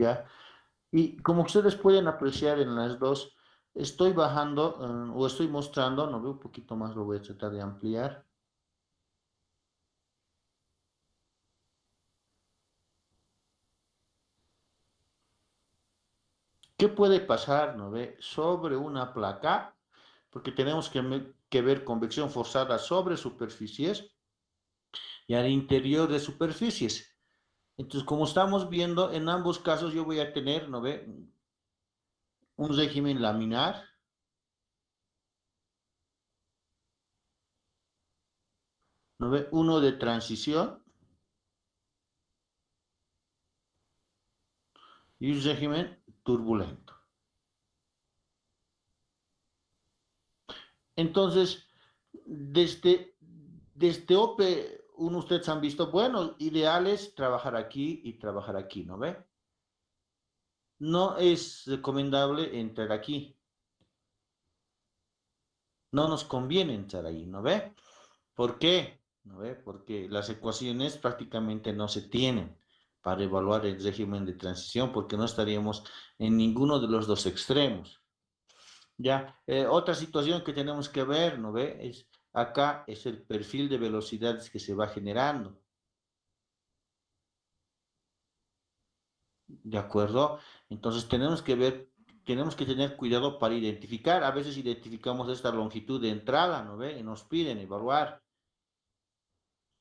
¿ya? Y como ustedes pueden apreciar en las dos, estoy bajando o estoy mostrando, no veo un poquito más, lo voy a tratar de ampliar. ¿Qué puede pasar, no ve, sobre una placa? Porque tenemos que ver convección forzada sobre superficies y al interior de superficies. Entonces, como estamos viendo, en ambos casos yo voy a tener, ¿no ve? Un régimen laminar, ¿no ve? Uno de transición y un régimen turbulento. Entonces, desde OP1 ustedes han visto, bueno, ideal es trabajar aquí y trabajar aquí, ¿no ve? No es recomendable entrar aquí. No nos conviene entrar ahí, ¿no ve? ¿Por qué? ¿No ve? Porque las ecuaciones prácticamente no se tienen para evaluar el régimen de transición porque no estaríamos en ninguno de los dos extremos. Ya, otra situación que tenemos que ver, ¿no ve? Acá es el perfil de velocidades que se va generando, ¿de acuerdo? Entonces tenemos que ver, tenemos que tener cuidado para identificar. A veces identificamos esta longitud de entrada, ¿no ve? Y nos piden evaluar.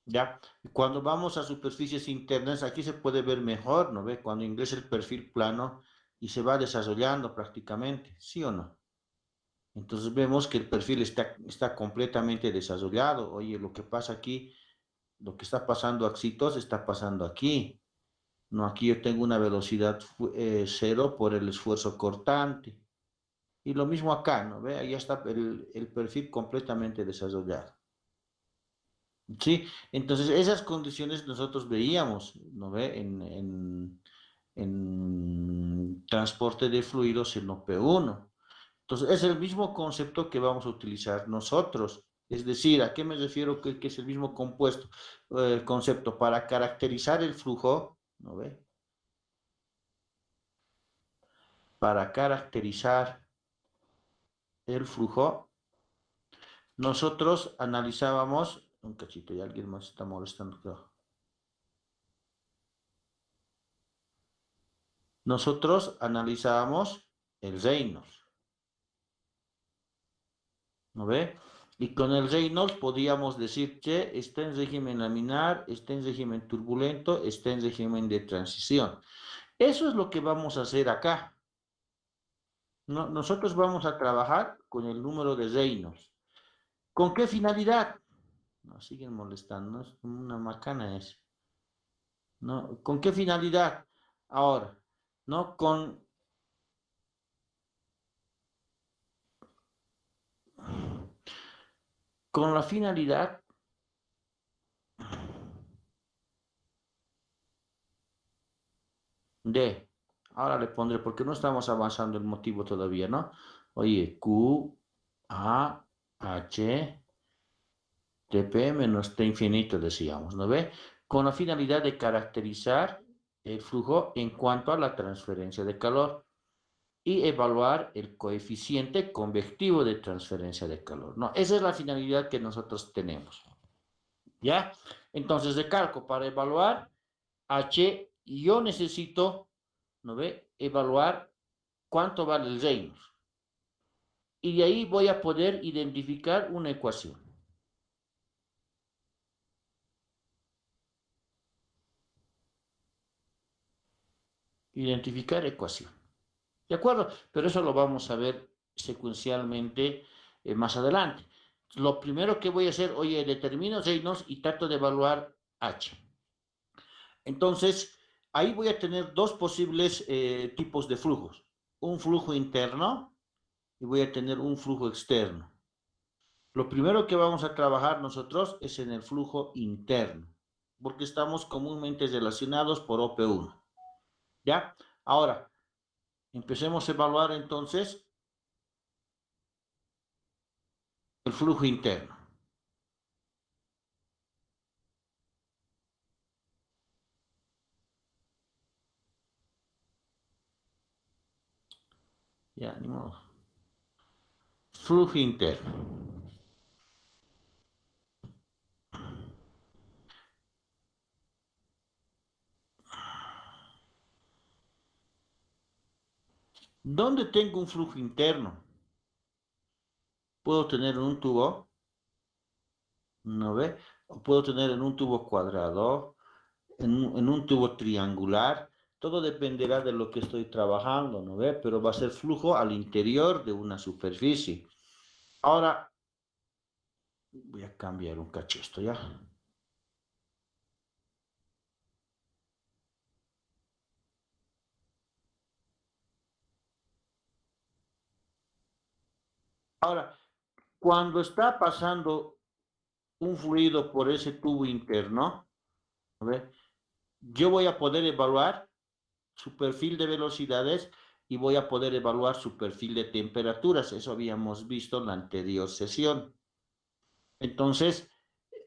Ya, cuando vamos a superficies internas, aquí se puede ver mejor, ¿no ve? Cuando ingresa el perfil plano y se va desarrollando prácticamente, ¿sí o no? Entonces vemos que el perfil está completamente desarrollado. Oye, lo que pasa aquí, lo que está pasando aquí, está pasando aquí. No, aquí yo tengo una velocidad cero por el esfuerzo cortante. Y lo mismo acá, ¿no ve? Ahí está el perfil completamente desarrollado. Sí, entonces esas condiciones nosotros veíamos, ¿no ve? En transporte de fluidos en OP1. Entonces es el mismo concepto que vamos a utilizar nosotros. Es decir, ¿a qué me refiero que es el mismo compuesto, concepto? Para caracterizar el flujo, ¿no ve? Para caracterizar el flujo, nosotros analizábamos, un cachito y alguien más está molestando, creo. Nosotros analizábamos el Reynolds, ¿no ve? Y con el Reynolds podíamos decir que está en régimen laminar, está en régimen turbulento, está en régimen de transición. Eso es lo que vamos a hacer acá. Nosotros vamos a trabajar con el número de Reynolds. ¿Con qué finalidad? Nos siguen molestando, es como una macana es. ¿No? ¿Con qué finalidad? Ahora, ¿no? Con la finalidad de, ahora le pondré, porque no estamos avanzando el motivo todavía, ¿no? Oye, Q, A, H, TP menos T infinito, decíamos, ¿no ve? Con la finalidad de caracterizar el flujo en cuanto a la transferencia de calor y evaluar el coeficiente convectivo de transferencia de calor, ¿no? Esa es la finalidad que nosotros tenemos, ¿ya? Entonces, recalco, para evaluar H, yo necesito, ¿no ve? Evaluar cuánto vale el Reynolds. Y de ahí voy a poder identificar una ecuación. Identificar ecuación. ¿De acuerdo? Pero eso lo vamos a ver secuencialmente más adelante. Lo primero que voy a hacer, oye, determino Reynolds y trato de evaluar H. Entonces, ahí voy a tener dos posibles tipos de flujos. Un flujo interno y voy a tener un flujo externo. Lo primero que vamos a trabajar nosotros es en el flujo interno, porque estamos comúnmente relacionados por OP1. ¿Ya? Ahora, empecemos a evaluar entonces el flujo interno. Ya, ni modo. Flujo interno. ¿Dónde tengo un flujo interno? Puedo tener en un tubo, ¿no ve? O puedo tener en un tubo cuadrado, en un tubo triangular. Todo dependerá de lo que estoy trabajando, ¿no ve? Pero va a ser flujo al interior de una superficie. Ahora, voy a cambiar un cacho esto ya. Ahora, cuando está pasando un fluido por ese tubo interno, ¿no ve? Yo voy a poder evaluar su perfil de velocidades y voy a poder evaluar su perfil de temperaturas. Eso habíamos visto en la anterior sesión. Entonces,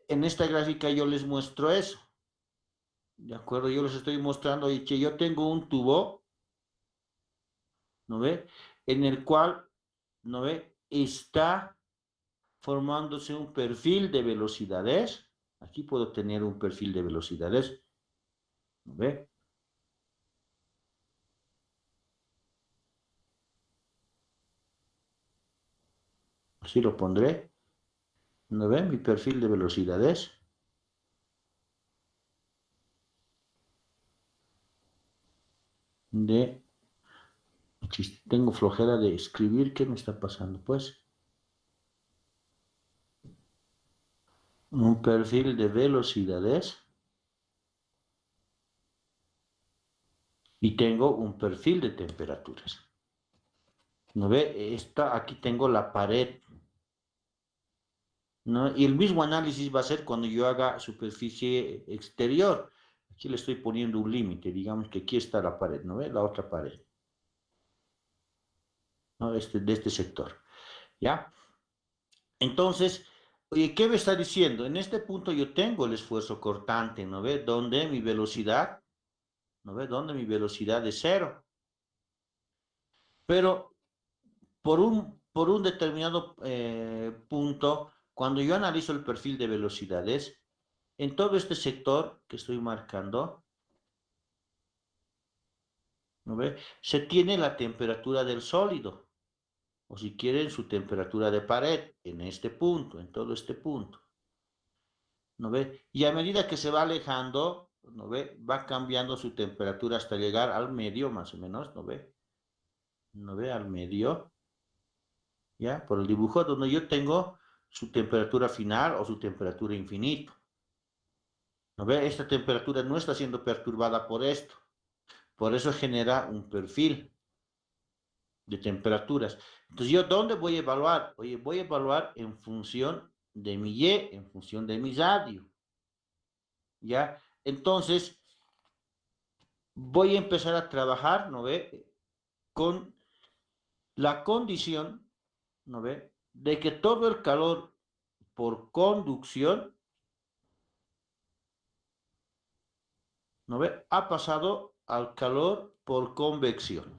en esta gráfica yo les muestro eso. ¿De acuerdo? Yo les estoy mostrando y que yo tengo un tubo, ¿no ve? En el cual, ¿no ve? Está formándose un perfil de velocidades. Aquí puedo tener un perfil de velocidades, ¿no ve? Así lo pondré, ¿no ve? Mi perfil de velocidades. De, si tengo flojera de escribir, ¿qué me está pasando? Pues, un perfil de velocidades y tengo un perfil de temperaturas. ¿No ve? Aquí tengo la pared, ¿no? Y el mismo análisis va a ser cuando yo haga superficie exterior. Aquí le estoy poniendo un límite, digamos que aquí está la pared, ¿no ve? La otra pared, ¿no? De este sector, ¿ya? Entonces, oye, ¿qué me está diciendo? En este punto yo tengo el esfuerzo cortante, ¿no ve? Donde mi velocidad, ¿no ve? Donde mi velocidad es cero. Pero por un determinado punto, cuando yo analizo el perfil de velocidades, en todo este sector que estoy marcando, ¿no ve? Se tiene la temperatura del sólido, o si quieren, su temperatura de pared, en este punto, en todo este punto, ¿no ve? Y a medida que se va alejando, ¿no ve? Va cambiando su temperatura hasta llegar al medio, más o menos, ¿no ve? ¿No ve? Al medio, ¿ya? Por el dibujo donde yo tengo su temperatura final o su temperatura infinita. ¿No ve? Esta temperatura no está siendo perturbada por esto. Por eso genera un perfil de temperaturas. Entonces, ¿yo dónde voy a evaluar? Oye, voy a evaluar en función de mi Y, en función de mi radio. ¿Ya? Entonces, voy a empezar a trabajar, ¿no ve? Con la condición, ¿no ve? De que todo el calor por conducción, ¿no ve? Ha pasado al calor por convección.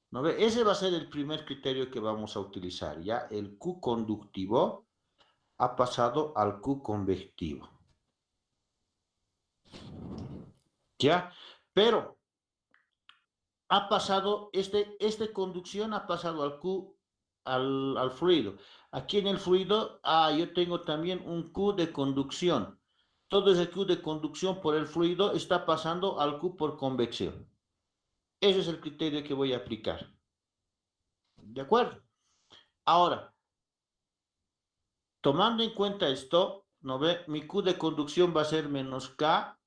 ¿No ve? Ese va a ser el primer criterio que vamos a utilizar, ¿ya? El Q conductivo ha pasado al Q convectivo, ¿ya? Pero ha pasado, conducción ha pasado al Q, al fluido. Aquí en el fluido, yo tengo también un Q de conducción. Todo ese Q de conducción por el fluido está pasando al Q por convección. Ese es el criterio que voy a aplicar. ¿De acuerdo? Ahora, tomando en cuenta esto, ¿no ve? Mi Q de conducción va a ser menos K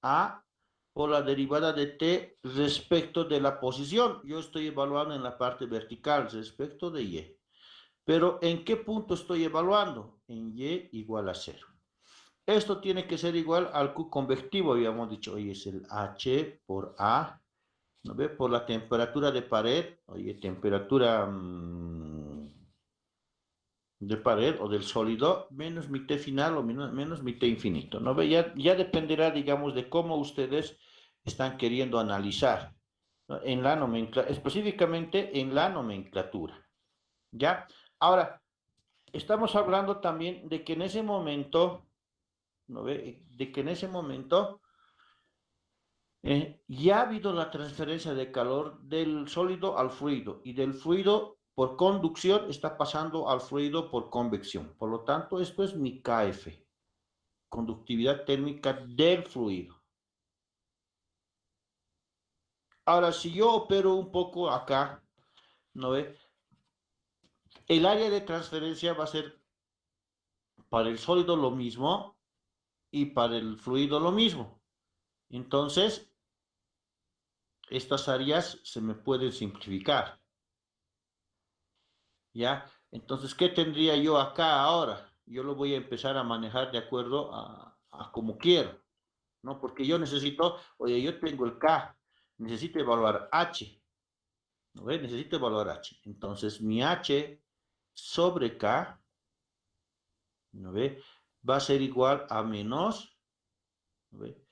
A por la derivada de T respecto de la posición. Yo estoy evaluando en la parte vertical respecto de Y. Pero ¿en qué punto estoy evaluando? En Y igual a cero. Esto tiene que ser igual al Q convectivo, habíamos dicho, hoy es el H por A, ¿no ve? Por la temperatura de pared, oye, temperatura de pared o del sólido, menos mi T final o menos mi T infinito, ¿no ve? Ya dependerá, digamos, de cómo ustedes están queriendo analizar. ¿no? En la nomenclatura, específicamente en la nomenclatura, ¿ya? Ahora, estamos hablando también de que en ese momento, ¿no ve? De que en ese momento ya ha habido la transferencia de calor del sólido al fluido y del fluido por conducción está pasando al fluido por convección. Por lo tanto, esto es mi KF, conductividad térmica del fluido. Ahora, si yo opero un poco acá, ¿no ve? El área de transferencia va a ser para el sólido lo mismo y para el fluido lo mismo. Entonces, estas áreas se me pueden simplificar, ¿ya? Entonces, ¿qué tendría yo acá ahora? Yo lo voy a empezar a manejar de acuerdo a como quiero, ¿no? Porque yo necesito, oye, yo tengo el K, necesito evaluar H, ¿no ve? Necesito evaluar H. Entonces, mi H sobre K, ¿no ve? Va a ser igual a menos, ¿no ve?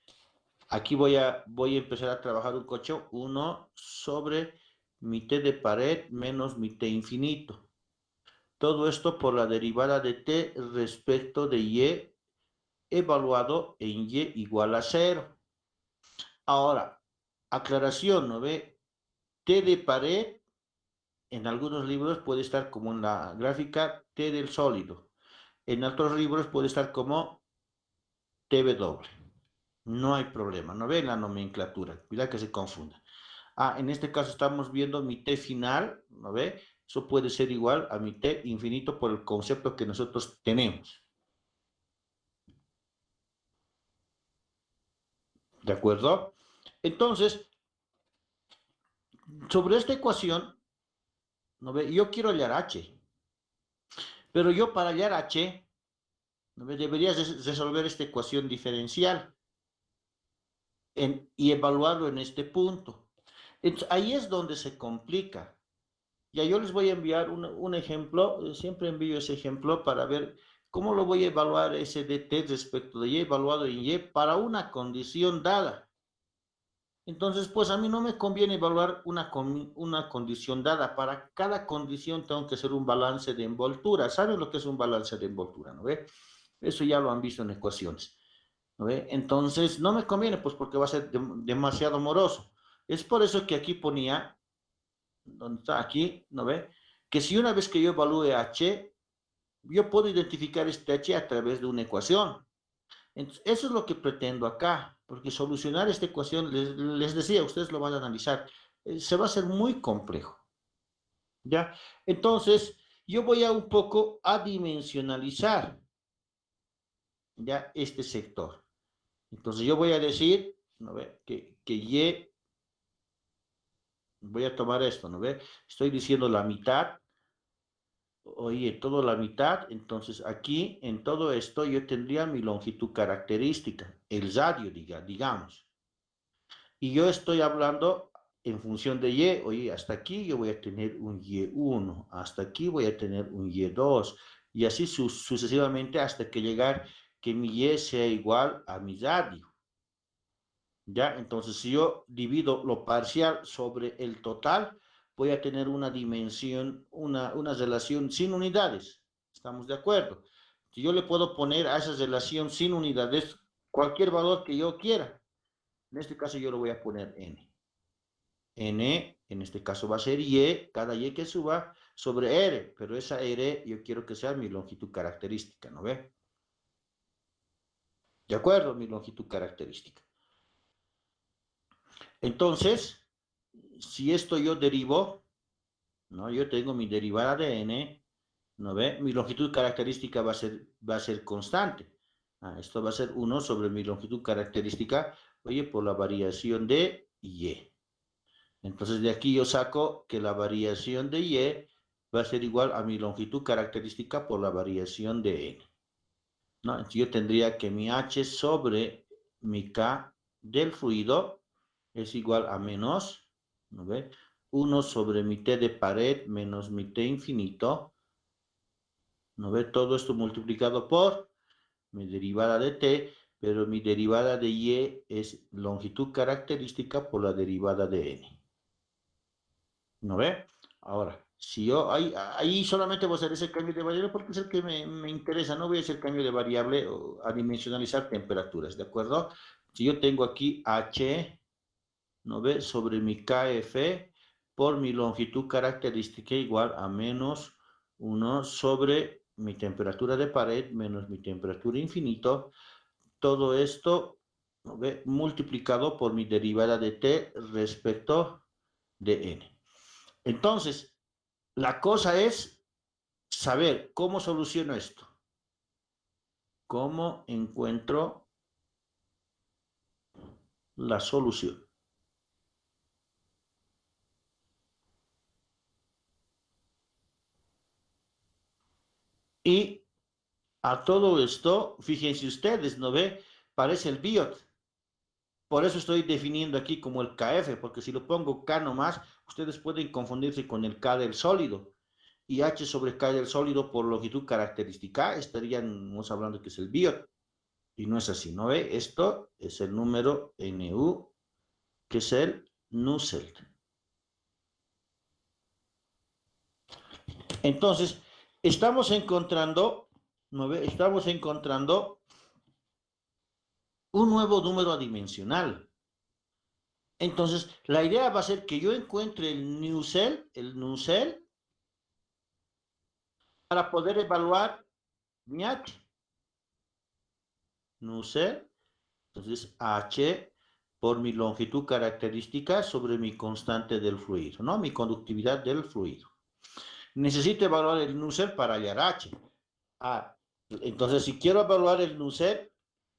Aquí voy a empezar a trabajar un coche 1 sobre mi T de pared menos mi T infinito. Todo esto por la derivada de T respecto de Y evaluado en Y igual a 0. Ahora, aclaración, ¿no ve? T de pared en algunos libros puede estar como en la gráfica T del sólido. En otros libros puede estar como TW. No hay problema, ¿no ve? En la nomenclatura. Cuidado que se confunda. En este caso estamos viendo mi T final, ¿no ve? Eso puede ser igual a mi T infinito por el concepto que nosotros tenemos. ¿De acuerdo? Entonces, sobre esta ecuación, ¿no ve? Yo quiero hallar H, pero yo para hallar H, ¿no ve? Deberías resolver esta ecuación diferencial y evaluarlo en este punto. Entonces, ahí es donde se complica. Ya yo les voy a enviar un ejemplo, siempre envío ese ejemplo para ver cómo lo voy a evaluar ese DT respecto de Y evaluado en Y para una condición dada. Entonces, pues a mí no me conviene evaluar una condición dada. Para cada condición tengo que hacer un balance de envoltura. ¿Saben lo que es un balance de envoltura? ¿No ve? Eso ya lo han visto en ecuaciones. ¿No ve? Entonces, no me conviene, pues porque va a ser demasiado moroso. Es por eso que aquí ponía, donde está aquí, ¿no ve? Que si una vez que yo evalúe H, yo puedo identificar este H a través de una ecuación. Entonces, eso es lo que pretendo acá, porque solucionar esta ecuación, les decía, ustedes lo van a analizar, se va a hacer muy complejo, ¿ya? Entonces, yo voy a un poco a dimensionalizar, ¿ya? Este sector. Entonces, yo voy a decir, ¿no ve? Que Y, voy a tomar esto, ¿no ve? Estoy diciendo la mitad, oye, todo la mitad, entonces aquí, en todo esto, yo tendría mi longitud característica, el radio, digamos. Y yo estoy hablando en función de Y, oye, hasta aquí yo voy a tener un Y1, hasta aquí voy a tener un Y2, y así sucesivamente hasta que llegar que mi Y sea igual a mi radio. ¿Ya? Entonces, si yo divido lo parcial sobre el total, voy a tener una dimensión, una relación sin unidades. ¿Estamos de acuerdo? Si yo le puedo poner a esa relación sin unidades cualquier valor que yo quiera. En este caso yo lo voy a poner n. N, en este caso va a ser Y, cada Y que suba sobre R, pero esa R yo quiero que sea mi longitud característica, ¿no ve? ¿De acuerdo? Mi longitud característica. Entonces, si esto yo derivo, ¿no? Yo tengo mi derivada de N, ¿no ve? Mi longitud característica va a ser constante. Esto va a ser 1 sobre mi longitud característica, oye, por la variación de Y. Entonces de aquí yo saco que la variación de Y va a ser igual a mi longitud característica por la variación de N, ¿no? Entonces yo tendría que mi H sobre mi K del fluido es igual a menos, ¿no ve? 1 sobre mi T de pared menos mi T infinito, ¿no ve? Todo esto multiplicado por mi derivada de T, pero mi derivada de Y es longitud característica por la derivada de N. ¿No ve? Ahora, si yo ahí solamente voy a hacer ese cambio de variable porque es el que me interesa, no voy a hacer cambio de variable o a dimensionalizar temperaturas, ¿de acuerdo? Si yo tengo aquí H, ¿no ve? Sobre mi KF por mi longitud característica igual a menos 1 sobre mi temperatura de pared menos mi temperatura infinito, todo esto, ¿no ve? Multiplicado por mi derivada de T respecto de N. Entonces, la cosa es saber cómo soluciono esto, cómo encuentro la solución. Y a todo esto, fíjense ustedes, ¿no ve? Parece el biot. Por eso estoy definiendo aquí como el KF, porque si lo pongo K nomás, ustedes pueden confundirse con el K del sólido. Y H sobre K del sólido por longitud característica, estaríamos hablando que es el biot. Y no es así, ¿no ve? Esto es el número NU, que es el Nusselt. Entonces, estamos encontrando, ¿no ve? Estamos encontrando un nuevo número adimensional. Entonces, la idea va a ser que yo encuentre el Nusselt, para poder evaluar mi H. Nusselt, entonces H por mi longitud característica sobre mi constante del fluido, ¿no? Mi conductividad del fluido. Necesito evaluar el Nusselt para hallar H. Ah, entonces, si quiero evaluar el Nusselt,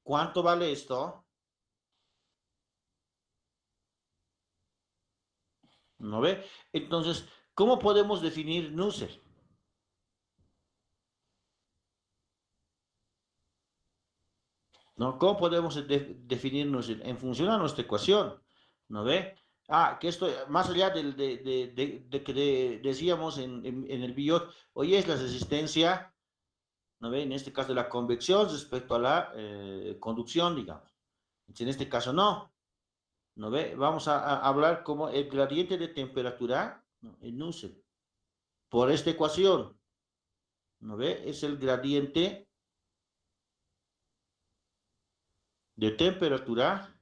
¿cuánto vale esto? ¿No ve? Entonces, ¿cómo podemos definir Nusselt? ¿No? ¿Cómo podemos definir Nusselt? En función a nuestra ecuación, ¿no ve? Ah, que esto, más allá de que decíamos en el biot, hoy es la resistencia, ¿no ve? En este caso de la convección respecto a la conducción, digamos. En este caso no, ¿no ve? Vamos a hablar como el gradiente de temperatura, ¿no? El Nusselt, por esta ecuación, ¿no ve? Es el gradiente de temperatura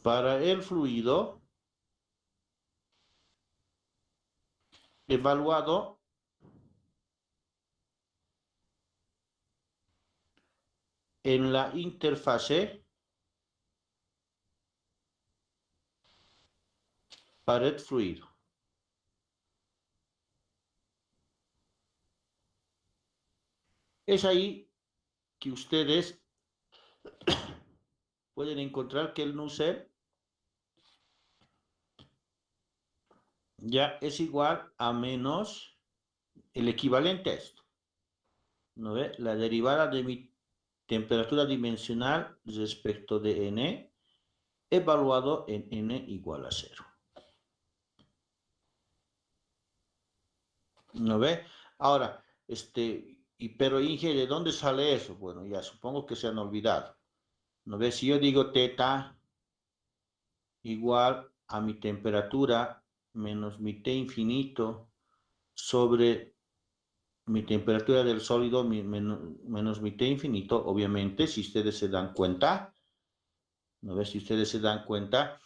para el fluido evaluado en la interfase pared-fluido. Es ahí que ustedes pueden encontrar que el Nusselt ya es igual a menos el equivalente a esto, ¿no ve? La derivada de mi temperatura dimensional respecto de N evaluado en N igual a 0. ¿No ve? Ahora, pero Inge, ¿de dónde sale eso? Bueno, ya supongo que se han olvidado. ¿No ve? Si yo digo teta igual a mi temperatura menos mi T infinito sobre mi temperatura del sólido menos mi T infinito, obviamente, si ustedes se dan cuenta, ¿no ves? Si ustedes se dan cuenta,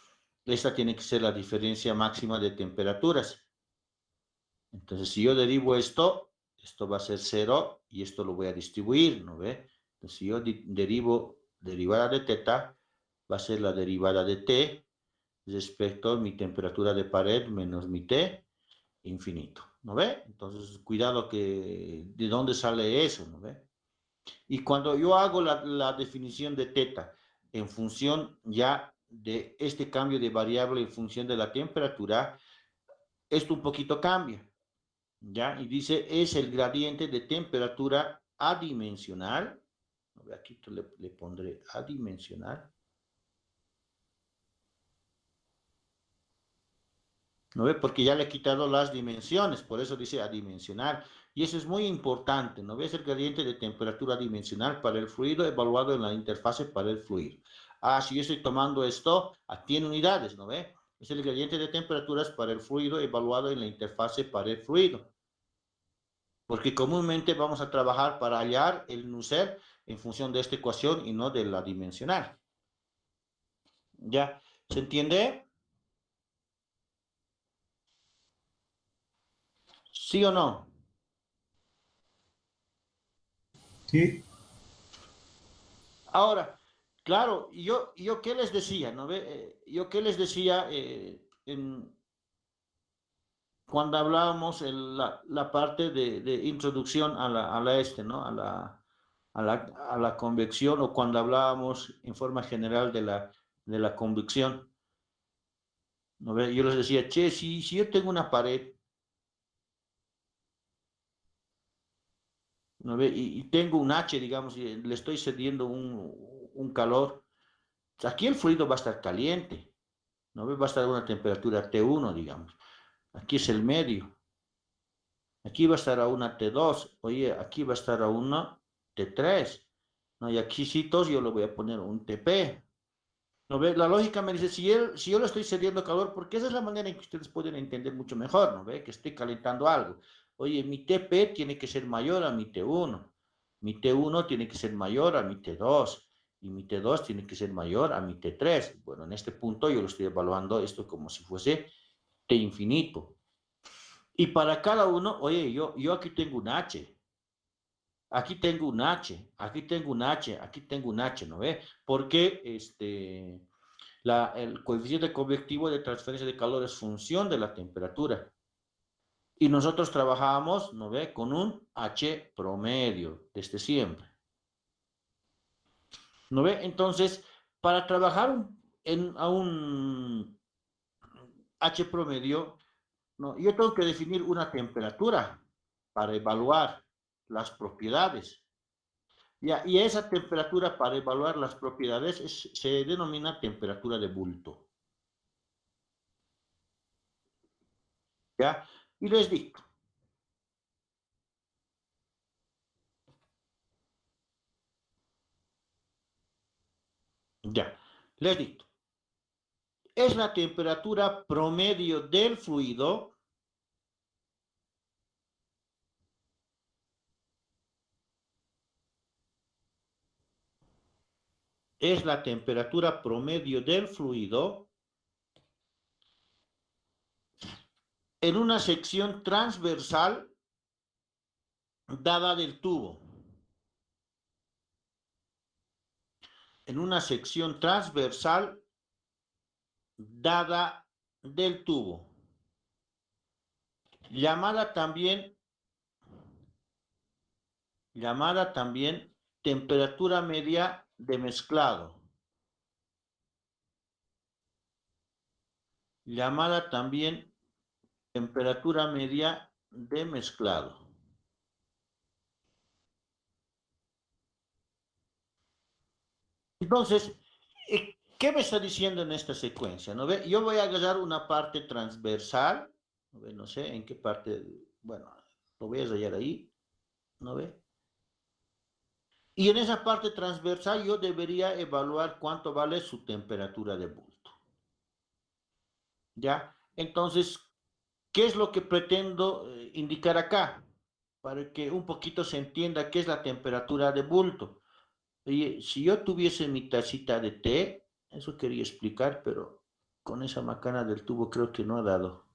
esta tiene que ser la diferencia máxima de temperaturas. Entonces, si yo derivo esto va a ser 0 y esto lo voy a distribuir, ¿no ve? Entonces, si yo derivo derivada de teta, va a ser la derivada de T respecto a mi temperatura de pared menos mi T infinito, ¿no ve? Entonces, cuidado que de dónde sale eso, ¿no ve? Y cuando yo hago la definición de teta en función ya de este cambio de variable en función de la temperatura, esto un poquito cambia, ¿ya? Y dice, es el gradiente de temperatura adimensional, aquí le pondré adimensional, ¿no ve? Porque ya le he quitado las dimensiones, por eso dice adimensional. Y eso es muy importante, ¿no ves? El gradiente de temperatura dimensional para el fluido evaluado en la interfase para el fluido. Ah, si yo estoy tomando esto, aquí en unidades, ¿no ve? Es el gradiente de temperaturas para el fluido evaluado en la interfase para el fluido. Porque comúnmente vamos a trabajar para hallar el Nusselt en función de esta ecuación y no de la dimensional. ¿Ya? ¿Se entiende? ¿Sí o no? Sí, Ahora, claro, yo qué les decía, ¿no ve? Yo qué les decía cuando hablábamos la parte de introducción ¿no? A la convección o cuando hablábamos en forma general de la convección, ¿no ve? Yo les decía, che, si yo tengo una pared, ¿no ve? Y tengo un H, digamos, y le estoy cediendo un calor, aquí el fluido va a estar caliente, ¿no ve? Va a estar a una temperatura T1, digamos. Aquí es el medio. Aquí va a estar a una T2. Oye, aquí va a estar a una T3. ¿No? Y aquí sí, yo le voy a poner un TP. ¿No ve? La lógica me dice, si yo le estoy cediendo calor, porque esa es la manera en que ustedes pueden entender mucho mejor, ¿no ve? Que estoy calentando algo. Oye, mi TP tiene que ser mayor a mi T1. Mi T1 tiene que ser mayor a mi T2. Y mi T2 tiene que ser mayor a mi T3. Bueno, en este punto yo lo estoy evaluando esto como si fuese T infinito. Y para cada uno, oye, yo aquí tengo un H, aquí tengo un H, aquí tengo un H, aquí tengo un H, ¿no ve? Porque el coeficiente convectivo de transferencia de calor es función de la temperatura. Y nosotros trabajábamos, ¿no ve? Con un H promedio, desde siempre. ¿No ve? Entonces, para trabajar a un H promedio, ¿no? Yo tengo que definir una temperatura para evaluar las propiedades. Ya, y esa temperatura para evaluar las propiedades se denomina temperatura de bulto. ¿Ya? Y les dicto. Ya. Les dicto. Es la temperatura promedio del fluido es la temperatura promedio del fluido en una sección transversal dada del tubo. En una sección transversal dada del tubo. Llamada también, llamada también temperatura media de mezclado. Llamada también temperatura media de mezclado. Entonces, ¿qué me está diciendo en esta secuencia? ¿No ve? Yo voy a agarrar una parte transversal, ¿no ve? No sé en qué parte, bueno, lo voy a rayar ahí, ¿no ve? Y en esa parte transversal yo debería evaluar cuánto vale su temperatura de bulto. ¿Ya? Entonces, ¿qué es lo que pretendo indicar acá? Para que un poquito se entienda qué es la temperatura de bulto. Oye, si yo tuviese mi tacita de té, eso quería explicar, pero con esa macana del tubo creo que no ha dado.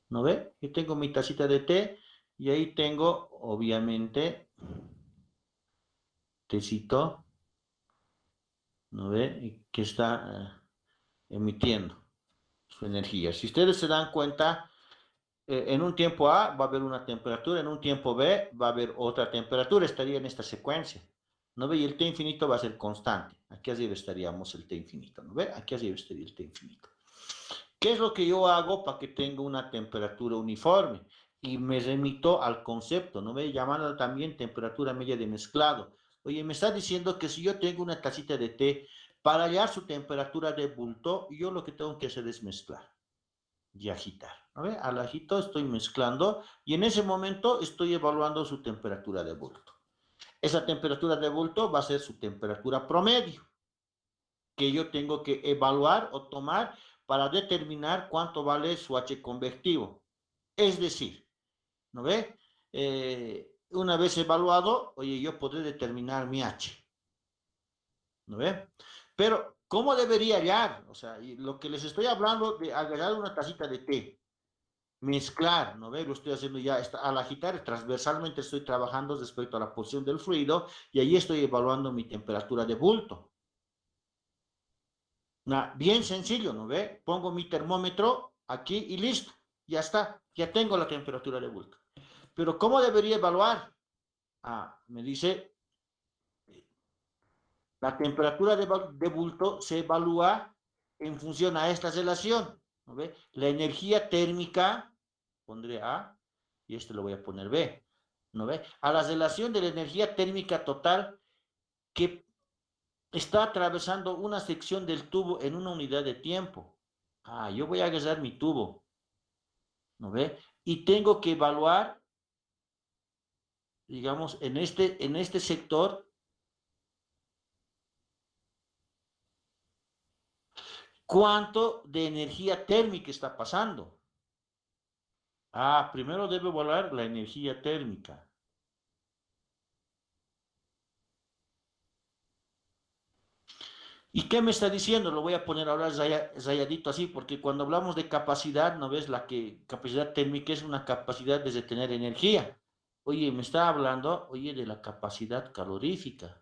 ¿No ve? Yo tengo mi tacita de té y ahí tengo, obviamente, tecito, ¿no ve? Que está emitiendo su energía. Si ustedes se dan cuenta, en un tiempo A va a haber una temperatura, en un tiempo B va a haber otra temperatura, estaría en esta secuencia. ¿No ve? Y el T infinito va a ser constante. Aquí arriba estaríamos el T infinito, ¿no ve? Aquí arriba estaría el T infinito. ¿Qué es lo que yo hago para que tenga una temperatura uniforme? Y me remito al concepto, ¿no ve? Llamando también temperatura media de mezclado. Oye, me está diciendo que si yo tengo una tacita de té, para hallar su temperatura de bulto, yo lo que tengo que hacer es mezclar. y agitar. ¿No ve? Al agito estoy mezclando y en ese momento estoy evaluando su temperatura de bulto. Esa temperatura de bulto va a ser su temperatura promedio, que yo tengo que evaluar o tomar para determinar cuánto vale su H convectivo. Es decir, ¿no ve? Una vez evaluado, oye, yo podré determinar mi H, ¿no ve? Pero, ¿cómo debería hallar? O sea, lo que les estoy hablando de agarrar una tacita de té, mezclar, ¿no ve? Lo estoy haciendo ya, al agitar, transversalmente estoy trabajando respecto a la posición del fluido y ahí estoy evaluando mi temperatura de bulto. Bien sencillo, ¿no ve? Pongo mi termómetro aquí y listo, ya está, ya tengo la temperatura de bulto. Pero ¿cómo debería evaluar? Me dice, la temperatura de bulto se evalúa en función a esta relación, ¿no ve? La energía térmica, pondré A, y esto lo voy a poner B, ¿no ve? A la relación de la energía térmica total que está atravesando una sección del tubo en una unidad de tiempo. Yo voy a agarrar mi tubo, ¿no ve? Y tengo que evaluar, digamos, en este sector, cuánto de energía térmica está pasando. Primero debe evaluar la energía térmica. ¿Y qué me está diciendo? Lo voy a poner ahora rayadito así, porque cuando hablamos de capacidad, ¿no ves? Capacidad térmica es una capacidad de retener energía. Oye, me está hablando, oye, de la capacidad calorífica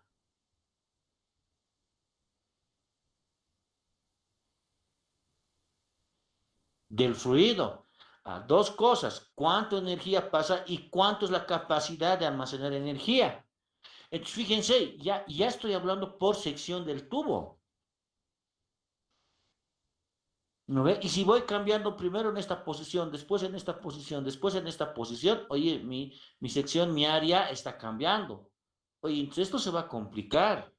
del fluido. Dos cosas, cuánto energía pasa y cuánto es la capacidad de almacenar energía. Entonces, fíjense, ya estoy hablando por sección del tubo. ¿No ve? Y si voy cambiando primero en esta posición, después en esta posición, después en esta posición, oye, mi sección, mi área está cambiando. Oye, entonces esto se va a complicar.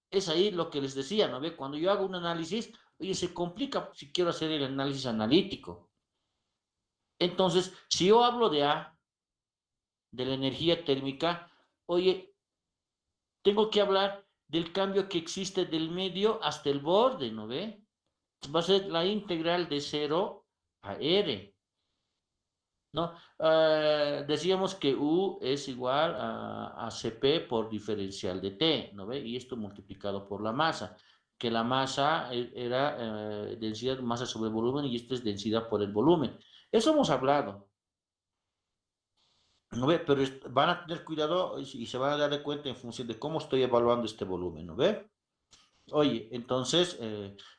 Es ahí lo que les decía, ¿no ve? Cuando yo hago un análisis, oye, se complica si quiero hacer el análisis analítico. Entonces, si yo hablo de A, de la energía térmica, oye, tengo que hablar del cambio que existe del medio hasta el borde, ¿no ve? Va a ser la integral de 0 a R. ¿No? Decíamos que U es igual a Cp por diferencial de T, ¿no ve? Y esto multiplicado por la masa, que la masa era densidad, masa sobre volumen, y esto es densidad por el volumen. Eso hemos hablado, ¿no ve? Pero van a tener cuidado y se van a dar de cuenta en función de cómo estoy evaluando este volumen, ¿no ve? Oye, entonces,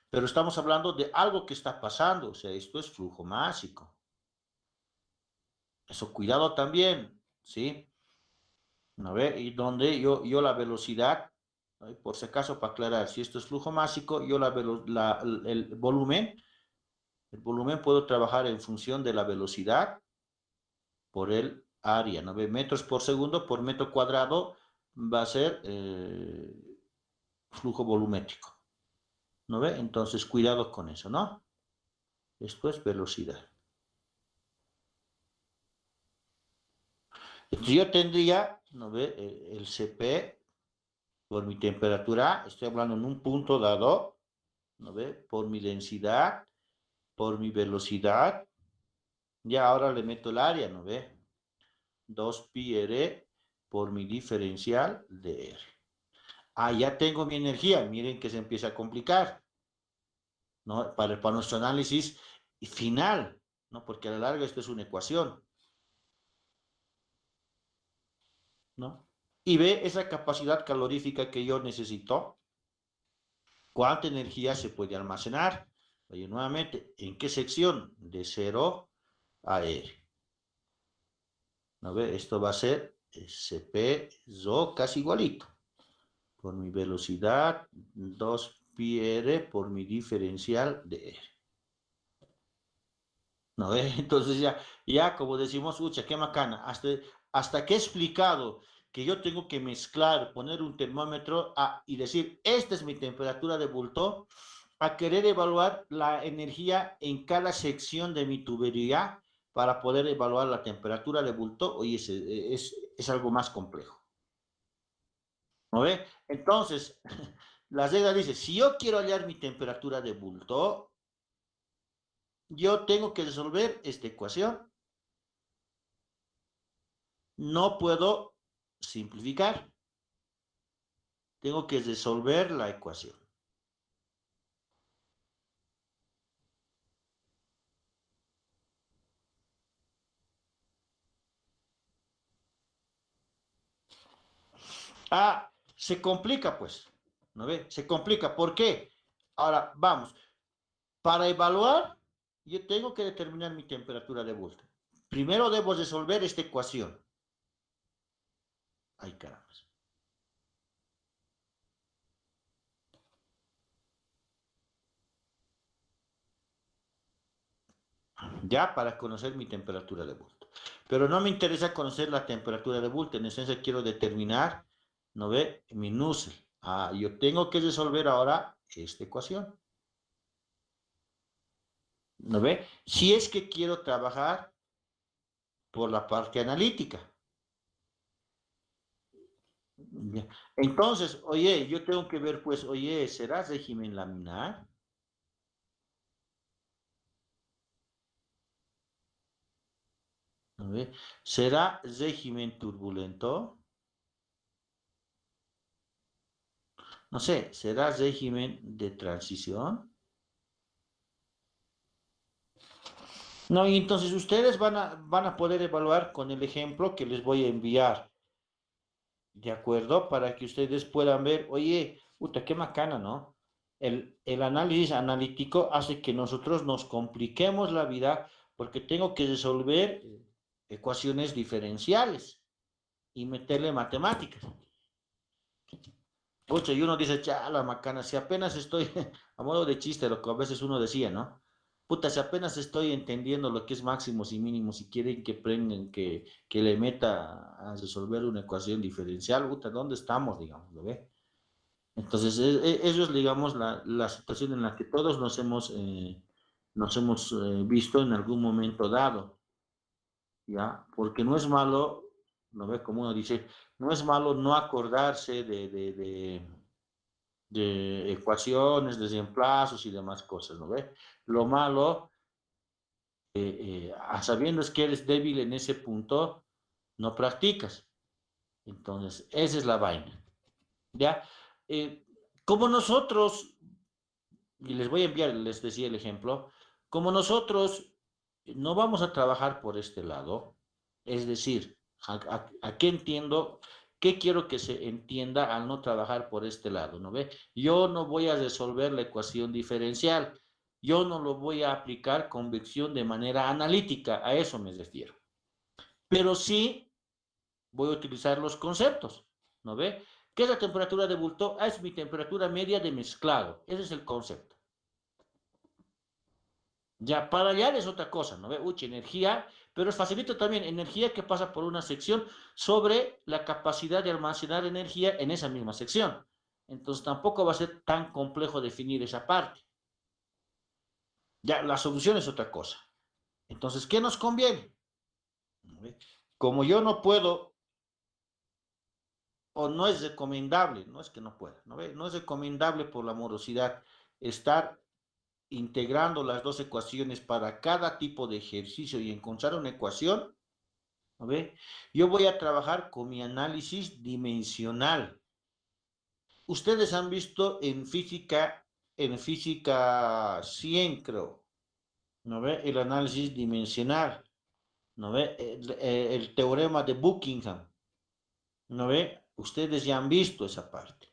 pero estamos hablando de algo que está pasando, o sea, esto es flujo másico. Eso, cuidado también, ¿sí? ¿No ve? Y donde yo la velocidad, ¿no? Por si acaso, para aclarar, si esto es flujo másico, yo el volumen puedo trabajar en función de la velocidad por el área, ¿no ve? Metros por segundo por metro cuadrado va a ser flujo volumétrico, ¿no ve? Entonces, cuidado con eso, ¿no? Esto es velocidad. Entonces, yo tendría, ¿no ve? El Cp por mi temperatura, estoy hablando en un punto dado, ¿no ve? Por mi densidad, por mi velocidad, ya ahora le meto el área, ¿no ve? 2 pi r por mi diferencial de R. Ya tengo mi energía, miren que se empieza a complicar, ¿no? Para nuestro análisis final, ¿no? Porque a la larga esto es una ecuación, ¿no? Y ve esa capacidad calorífica que yo necesito, cuánta energía se puede almacenar. Oye, nuevamente, ¿en qué sección? De 0 a R. ¿No ve? Esto va a ser Cp, Zo, casi igualito. Por mi velocidad, 2 pi r por mi diferencial de R. ¿No ve? Entonces ya como decimos, ucha, qué macana. Hasta que he explicado que yo tengo que mezclar, poner un termómetro y decir, esta es mi temperatura de bulto. a querer evaluar la energía en cada sección de mi tubería para poder evaluar la temperatura de bulto, oye, es algo más complejo. ¿No ve? Entonces, la regla dice, si yo quiero hallar mi temperatura de bulto, yo tengo que resolver esta ecuación. No puedo simplificar. Tengo que resolver la ecuación. Ah, se complica pues, ¿no ve? Se complica. ¿Por qué? Ahora, vamos. Para evaluar, yo tengo que determinar mi temperatura de bulto. Primero debo resolver esta ecuación. Ay, caramba. Ya para conocer mi temperatura de bulto. Pero no me interesa conocer la temperatura de bulto. En esencia quiero determinar, ¿no ve? Mi Nusselt. Ah, yo tengo que resolver ahora esta ecuación. ¿No ve? Si es que quiero trabajar por la parte analítica. Ya. Entonces, oye, yo tengo que ver, pues, oye, ¿será régimen laminar? ¿No ve? ¿Será régimen turbulento? No sé, ¿será régimen de transición? No, y entonces ustedes van a poder evaluar con el ejemplo que les voy a enviar, ¿de acuerdo? Para que ustedes puedan ver, oye, puta, qué macana, ¿no? El análisis analítico hace que nosotros nos compliquemos la vida porque tengo que resolver ecuaciones diferenciales y meterle matemáticas. Pucha, y uno dice, la macana, si apenas estoy, a modo de chiste, lo que a veces uno decía, ¿no? Puta, si apenas estoy entendiendo lo que es máximos y mínimos y quieren que prenden, que le meta a resolver una ecuación diferencial, puta, ¿dónde estamos, digamos, lo ve? Entonces, eso es, digamos, la situación en la que todos nos hemos visto en algún momento dado, ¿ya? Porque no es malo, ¿no ve? Como uno dice, no es malo no acordarse de ecuaciones, de reemplazos y demás cosas, ¿no ve? Lo malo, a sabiendas que eres débil en ese punto, no practicas. Entonces, esa es la vaina, ¿ya? Eh, como nosotros, y les voy a enviar, les decía el ejemplo, como nosotros no vamos a trabajar por este lado, es decir, ¿a qué entiendo? ¿Qué quiero que se entienda al no trabajar por este lado? ¿No ve? Yo no voy a resolver la ecuación diferencial, yo no lo voy a aplicar convección de manera analítica, a eso me refiero. Pero sí voy a utilizar los conceptos, ¿no ve? ¿Qué es la temperatura de bulto? Ah, es mi temperatura media de mezclado, ese es el concepto. Ya, para hallar es otra cosa, ¿no ve? Uy, energía, pero es facilito también, energía que pasa por una sección sobre la capacidad de almacenar energía en esa misma sección. Entonces tampoco va a ser tan complejo definir esa parte. Ya, la solución es otra cosa. Entonces, ¿qué nos conviene? ¿No ve? Como yo no puedo, o no es recomendable, no es que no pueda, ¿no ve? No es recomendable por la morosidad estar integrando las dos ecuaciones para cada tipo de ejercicio y encontrar una ecuación. ¿No ve? Yo voy a trabajar con mi análisis dimensional. Ustedes han visto en física 100, creo, ¿no ve? El análisis dimensional, ¿no ve? El teorema de Buckingham, ¿no ve? Ustedes ya han visto esa parte.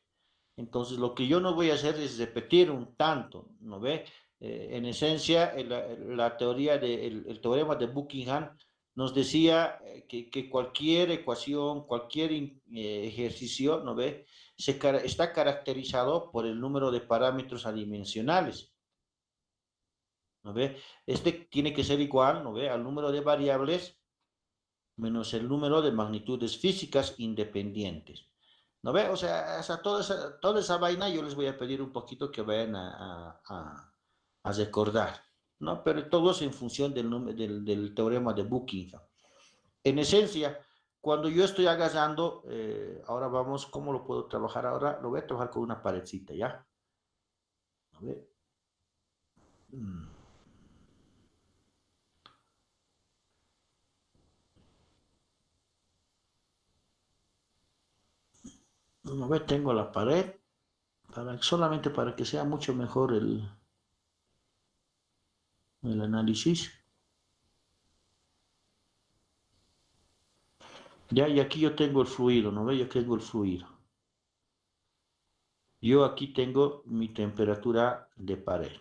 Entonces, lo que yo no voy a hacer es repetir un tanto, ¿no ve? En esencia, la teoría el teorema de Buckingham nos decía que cualquier ecuación, cualquier ejercicio, ¿no ve? Está caracterizado por el número de parámetros adimensionales, ¿no ve? Este tiene que ser igual, ¿no ve? Al número de variables menos el número de magnitudes físicas independientes. ¿No ve? O sea, toda esa vaina yo les voy a pedir un poquito que vayan a recordar, ¿no? Pero todo es en función del teorema de Buckingham. En esencia, cuando yo estoy agarrando, ahora vamos, ¿cómo lo puedo trabajar ahora? Lo voy a trabajar con una paredcita, ¿ya? A ver. Mm. A ver, tengo la pared, solamente para que sea mucho mejor el análisis. Ya, y aquí yo tengo el fluido, ¿no ve? Yo tengo el fluido. Yo aquí tengo mi temperatura de pared,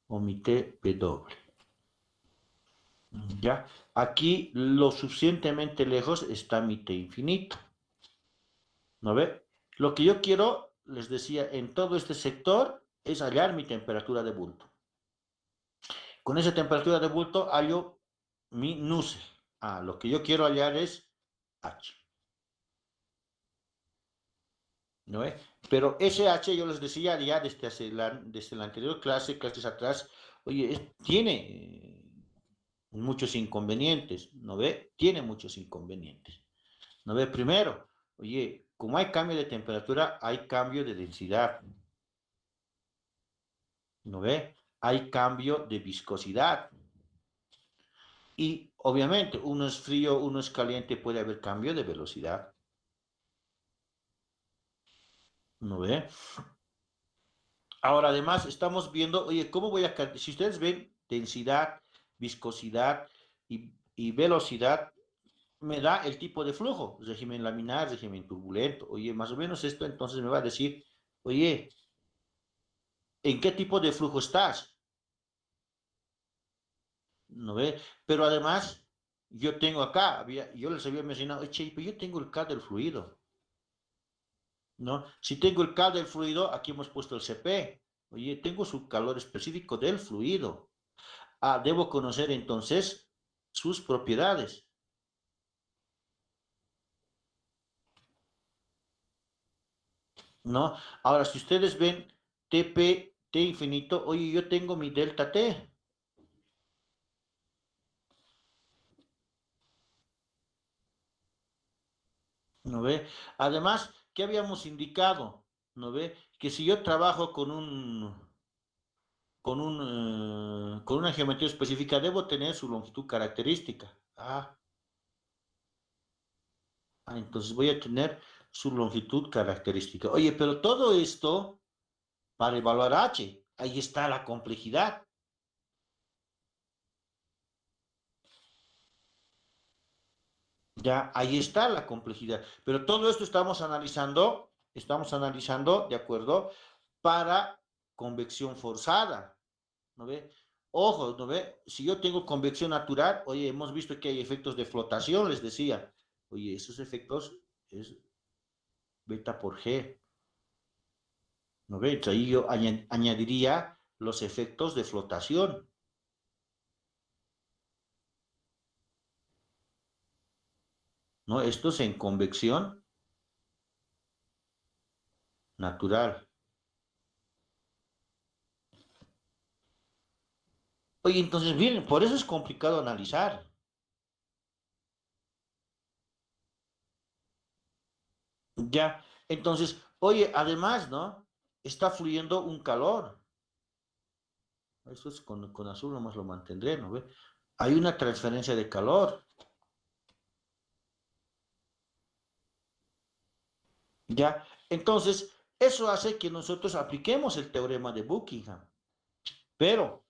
o mi TW. Ya, aquí lo suficientemente lejos está mi T infinito, ¿no ve? Lo que yo quiero, les decía, en todo este sector es hallar mi temperatura de bulto. Con esa temperatura de bulto hallo mi nuce. Ah, lo que yo quiero hallar es H, ¿no ve? Pero ese H yo les decía ya desde la anterior clase, clases atrás, oye, tiene muchos inconvenientes, ¿no ve? Tiene muchos inconvenientes, ¿no ve? Primero, oye, como hay cambio de temperatura, hay cambio de densidad, ¿no ve? Hay cambio de viscosidad. Y obviamente, uno es frío, uno es caliente, puede haber cambio de velocidad, ¿no ve? Ahora, además, estamos viendo, oye, ¿cómo voy a... Si ustedes ven densidad, viscosidad y velocidad, me da el tipo de flujo, régimen laminar, régimen turbulento. Oye, más o menos esto entonces me va a decir, oye, ¿en qué tipo de flujo estás? ¿No ve? Pero además, yo tengo acá, yo les había mencionado, oye, pero yo tengo el K del fluido, ¿no? Si tengo el K del fluido, aquí hemos puesto el CP. Oye, tengo su calor específico del fluido. Ah, debo conocer entonces sus propiedades, ¿no? Ahora, si ustedes ven TP, T infinito, oye, yo tengo mi delta T, ¿no ve? Además, ¿qué habíamos indicado? ¿No ve? Que si yo trabajo con una geometría específica, debo tener su longitud característica. Entonces voy a tener su longitud característica. Oye, pero todo esto para evaluar H, ahí está la complejidad. Ya, ahí está la complejidad. Pero todo esto estamos analizando, ¿de acuerdo? Para convección forzada, ¿no ve? Ojo, ¿no ve? Si yo tengo convección natural, oye, hemos visto que hay efectos de flotación, les decía. Oye, esos efectos es beta por G, ¿no ve? Entonces ahí yo añadiría los efectos de flotación, ¿no? Esto es en convección natural. Oye, entonces, miren, por eso es complicado analizar. Ya, entonces, oye, además, ¿no? Está fluyendo un calor. Eso es con azul nomás lo mantendré, ¿no ve? Hay una transferencia de calor. Ya, entonces, eso hace que nosotros apliquemos el teorema de Buckingham. Pero,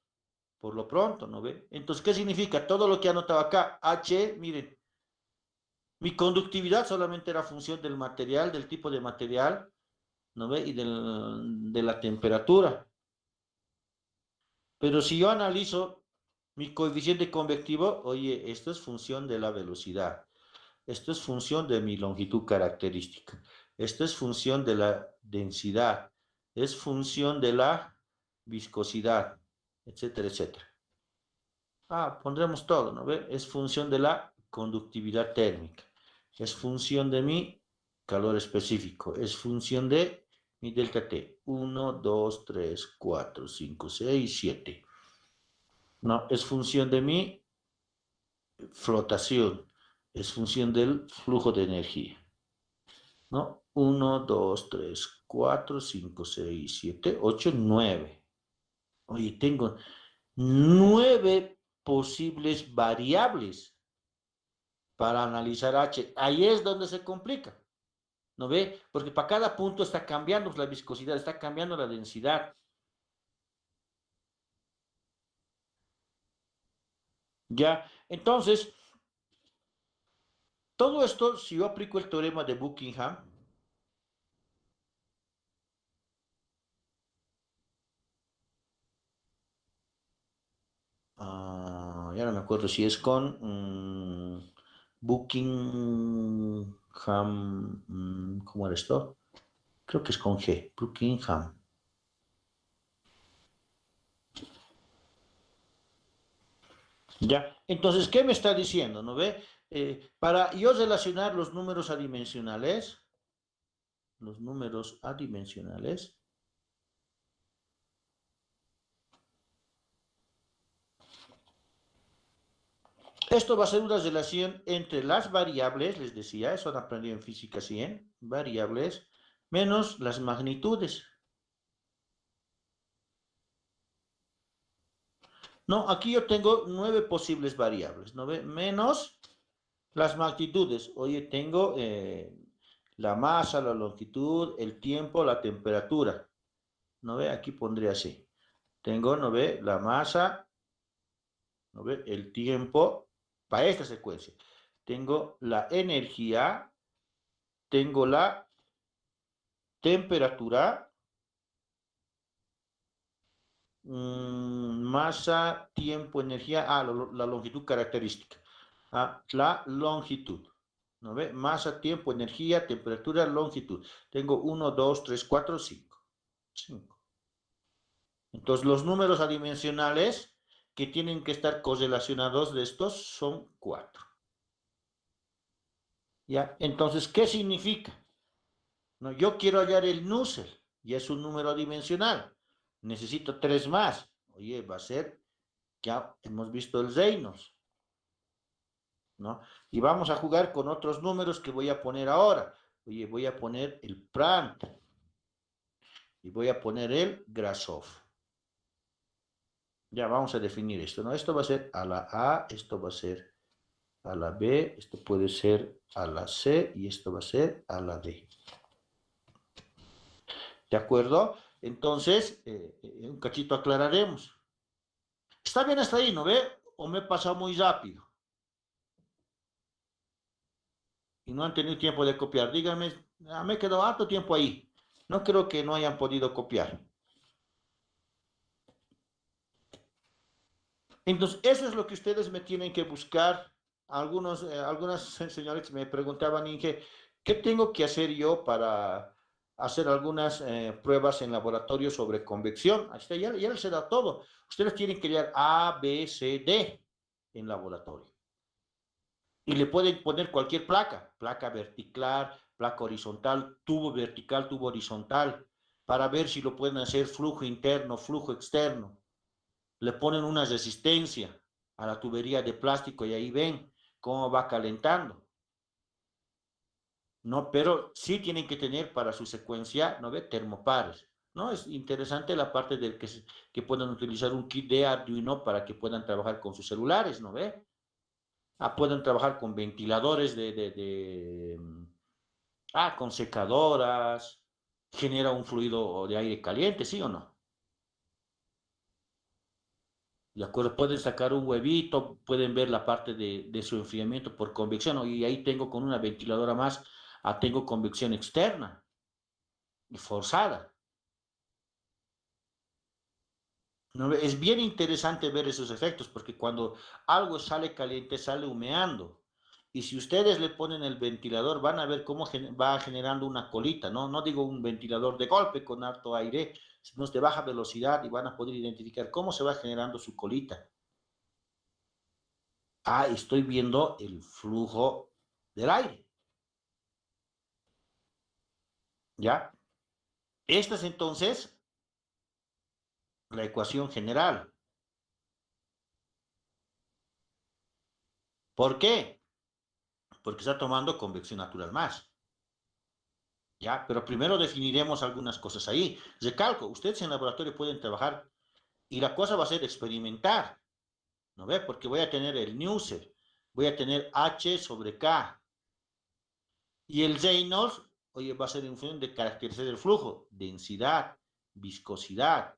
por lo pronto, ¿no ve? Entonces, ¿qué significa? Todo lo que he anotado acá, H, miren, mi conductividad solamente era función del material, del tipo de material, ¿no ve? Y de la temperatura. Pero si yo analizo mi coeficiente convectivo, oye, esto es función de la velocidad, esto es función de mi longitud característica, esto es función de la densidad, es función de la viscosidad, etcétera, etcétera. Pondremos todo, ¿no ve? Es función de la conductividad térmica, es función de mi calor específico. Es función de mi delta T. 1, 2, 3, 4, 5, 6, 7. No, es función de mi flotación. Es función del flujo de energía. ¿No? 1, 2, 3, 4, 5, 6, 7, 8, 9. Oye, tengo 9 posibles variables para analizar H. Ahí es donde se complica. ¿No ve? Porque para cada punto está cambiando la viscosidad, está cambiando la densidad. ¿Ya? Entonces, todo esto, si yo aplico el teorema de Buckingham, ya no me acuerdo si es con Buckingham, ¿cómo era esto? Creo que es con G, Buckingham. ¿Ya? Entonces, ¿qué me está diciendo? ¿No ve? Para yo relacionar los números adimensionales, esto va a ser una relación entre las variables, les decía, eso han aprendido en física 100, variables, menos las magnitudes. No, aquí yo tengo 9 posibles variables, ¿no ve? Menos las magnitudes. Oye, tengo la masa, la longitud, el tiempo, la temperatura. ¿No ve? Aquí pondría así. Tengo, ¿no ve? La masa, ¿no ve? El tiempo, para esta secuencia. Tengo la energía, tengo la temperatura, masa, tiempo, energía, la longitud característica. La longitud. ¿No ve? Masa, tiempo, energía, temperatura, longitud. Tengo 1, 2, 3, 4, 5. 5. Entonces, los números adimensionales que tienen que estar correlacionados de estos son 4. ¿Ya? Entonces, ¿qué significa? No, yo quiero hallar el Nusselt, y es un número adimensional. Necesito 3 más. Oye, va a ser, ya hemos visto el Reynolds, ¿no? Y vamos a jugar con otros números que voy a poner ahora. Oye, voy a poner el Prandtl y voy a poner el Grasov. Ya vamos a definir esto, ¿no? Esto va a ser a la A, esto va a ser a la B, esto puede ser a la C y esto va a ser a la D. ¿De acuerdo? Entonces, un cachito aclararemos. ¿Está bien hasta ahí, no ve? ¿O me he pasado muy rápido? Y no han tenido tiempo de copiar. Díganme, me he quedado harto tiempo ahí. No creo que no hayan podido copiar. Entonces, eso es lo que ustedes me tienen que buscar. Algunas señores me preguntaban, Inge, ¿qué tengo que hacer yo para hacer algunas pruebas en laboratorio sobre convección? Ahí está, ya les he dado todo. Ustedes tienen que llevar A, B, C, D en laboratorio. Y le pueden poner cualquier placa, placa vertical, placa horizontal, tubo vertical, tubo horizontal, para ver si lo pueden hacer flujo interno, flujo externo. Le ponen una resistencia a la tubería de plástico y ahí ven cómo va calentando. ¿No? Pero sí tienen que tener para su secuencia, ¿no ve? Termopares. ¿No? Es interesante la parte del que puedan utilizar un kit de Arduino para que puedan trabajar con sus celulares, ¿no ve? Pueden trabajar con ventiladores con secadoras, genera un fluido de aire caliente, ¿sí o no? ¿De acuerdo? Pueden sacar un huevito, pueden ver la parte de su enfriamiento por convección, ¿no? Y ahí tengo con una ventiladora más, tengo convección externa y forzada. ¿No? Es bien interesante ver esos efectos, porque cuando algo sale caliente, sale humeando. Y si ustedes le ponen el ventilador, van a ver cómo va generando una colita, ¿no? No digo un ventilador de golpe con harto aire, sino de baja velocidad y van a poder identificar cómo se va generando su colita. Estoy viendo el flujo del aire. ¿Ya? Esta es entonces la ecuación general. ¿Por qué? Porque está tomando convección natural más. ¿Ya? Pero primero definiremos algunas cosas ahí. Recalco, ustedes en laboratorio pueden trabajar y la cosa va a ser experimentar, ¿no ve? Porque voy a tener el Nusselt, voy a tener H sobre K. Y el Reynolds, oye, va a ser en función de caracterizar el flujo, densidad, viscosidad,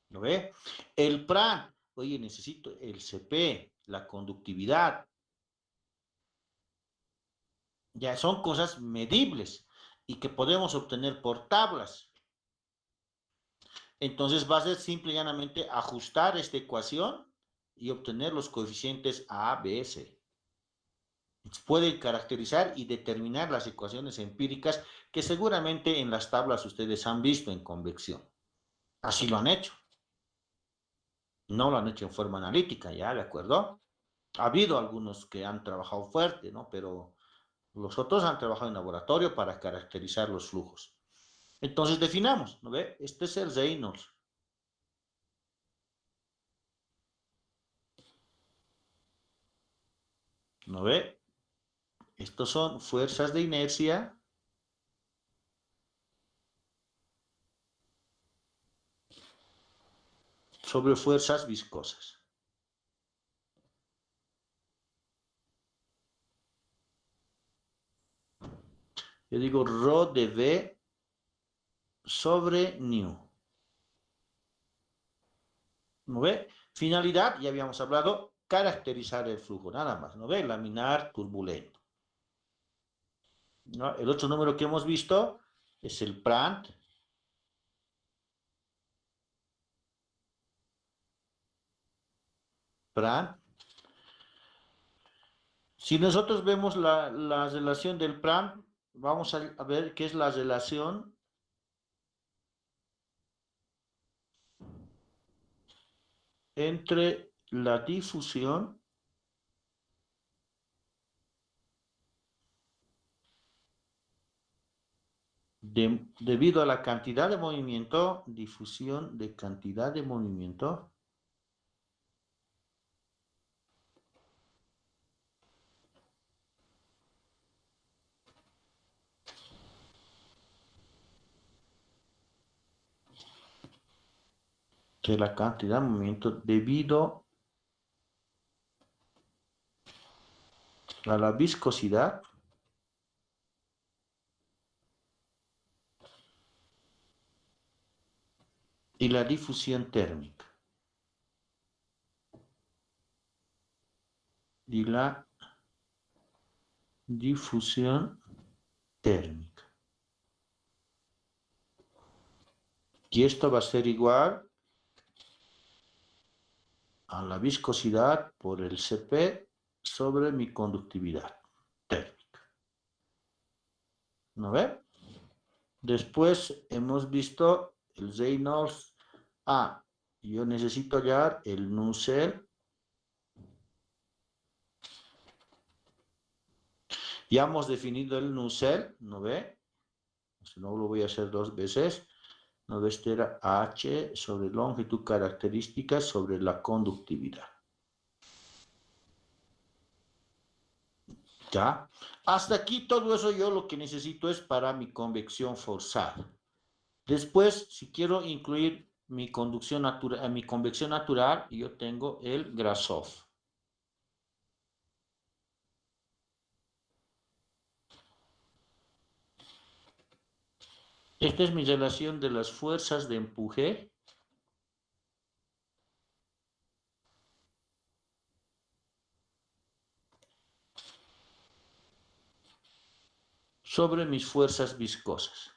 ¿no ve? El PRAN, oye, necesito el CP, la conductividad. Ya son cosas medibles y que podemos obtener por tablas. Entonces va a ser simple y llanamente ajustar esta ecuación y obtener los coeficientes A, B, C. Pueden caracterizar y determinar las ecuaciones empíricas que seguramente en las tablas ustedes han visto en convección. Así lo han hecho. No lo han hecho en forma analítica, ¿ya? ¿De acuerdo? Ha habido algunos que han trabajado fuerte, ¿no? Pero los otros han trabajado en laboratorio para caracterizar los flujos. Entonces definamos, ¿no ve? Este es el Reynolds. ¿No ve? Estos son fuerzas de inercia sobre fuerzas viscosas. Yo digo rho de V sobre nu. ¿No ve? Finalidad, ya habíamos hablado, caracterizar el flujo, nada más. ¿No ve? Laminar, turbulento. ¿No? El otro número que hemos visto es el Prandtl. Prandtl. Si nosotros vemos la relación del Prandtl, vamos a ver qué es la relación entre la difusión debido a la cantidad de movimiento, difusión de cantidad de movimiento que la cantidad de movimiento debido a la viscosidad y la difusión térmica. Y la difusión térmica. Y esto va a ser igual a la viscosidad por el Cp sobre mi conductividad térmica. ¿No ve? Después hemos visto el Reynolds. Yo necesito hallar el Nusselt. Ya hemos definido el Nusselt, ¿no ve? Si no lo voy a hacer dos veces. ¿No ve? Este era H sobre longitud característica sobre la conductividad. ¿Ya? Hasta aquí todo eso yo lo que necesito es para mi convección forzada. Después, si quiero incluir mi conducción natural, mi convección natural, yo tengo el Grasov. Esta es mi relación de las fuerzas de empuje sobre mis fuerzas viscosas.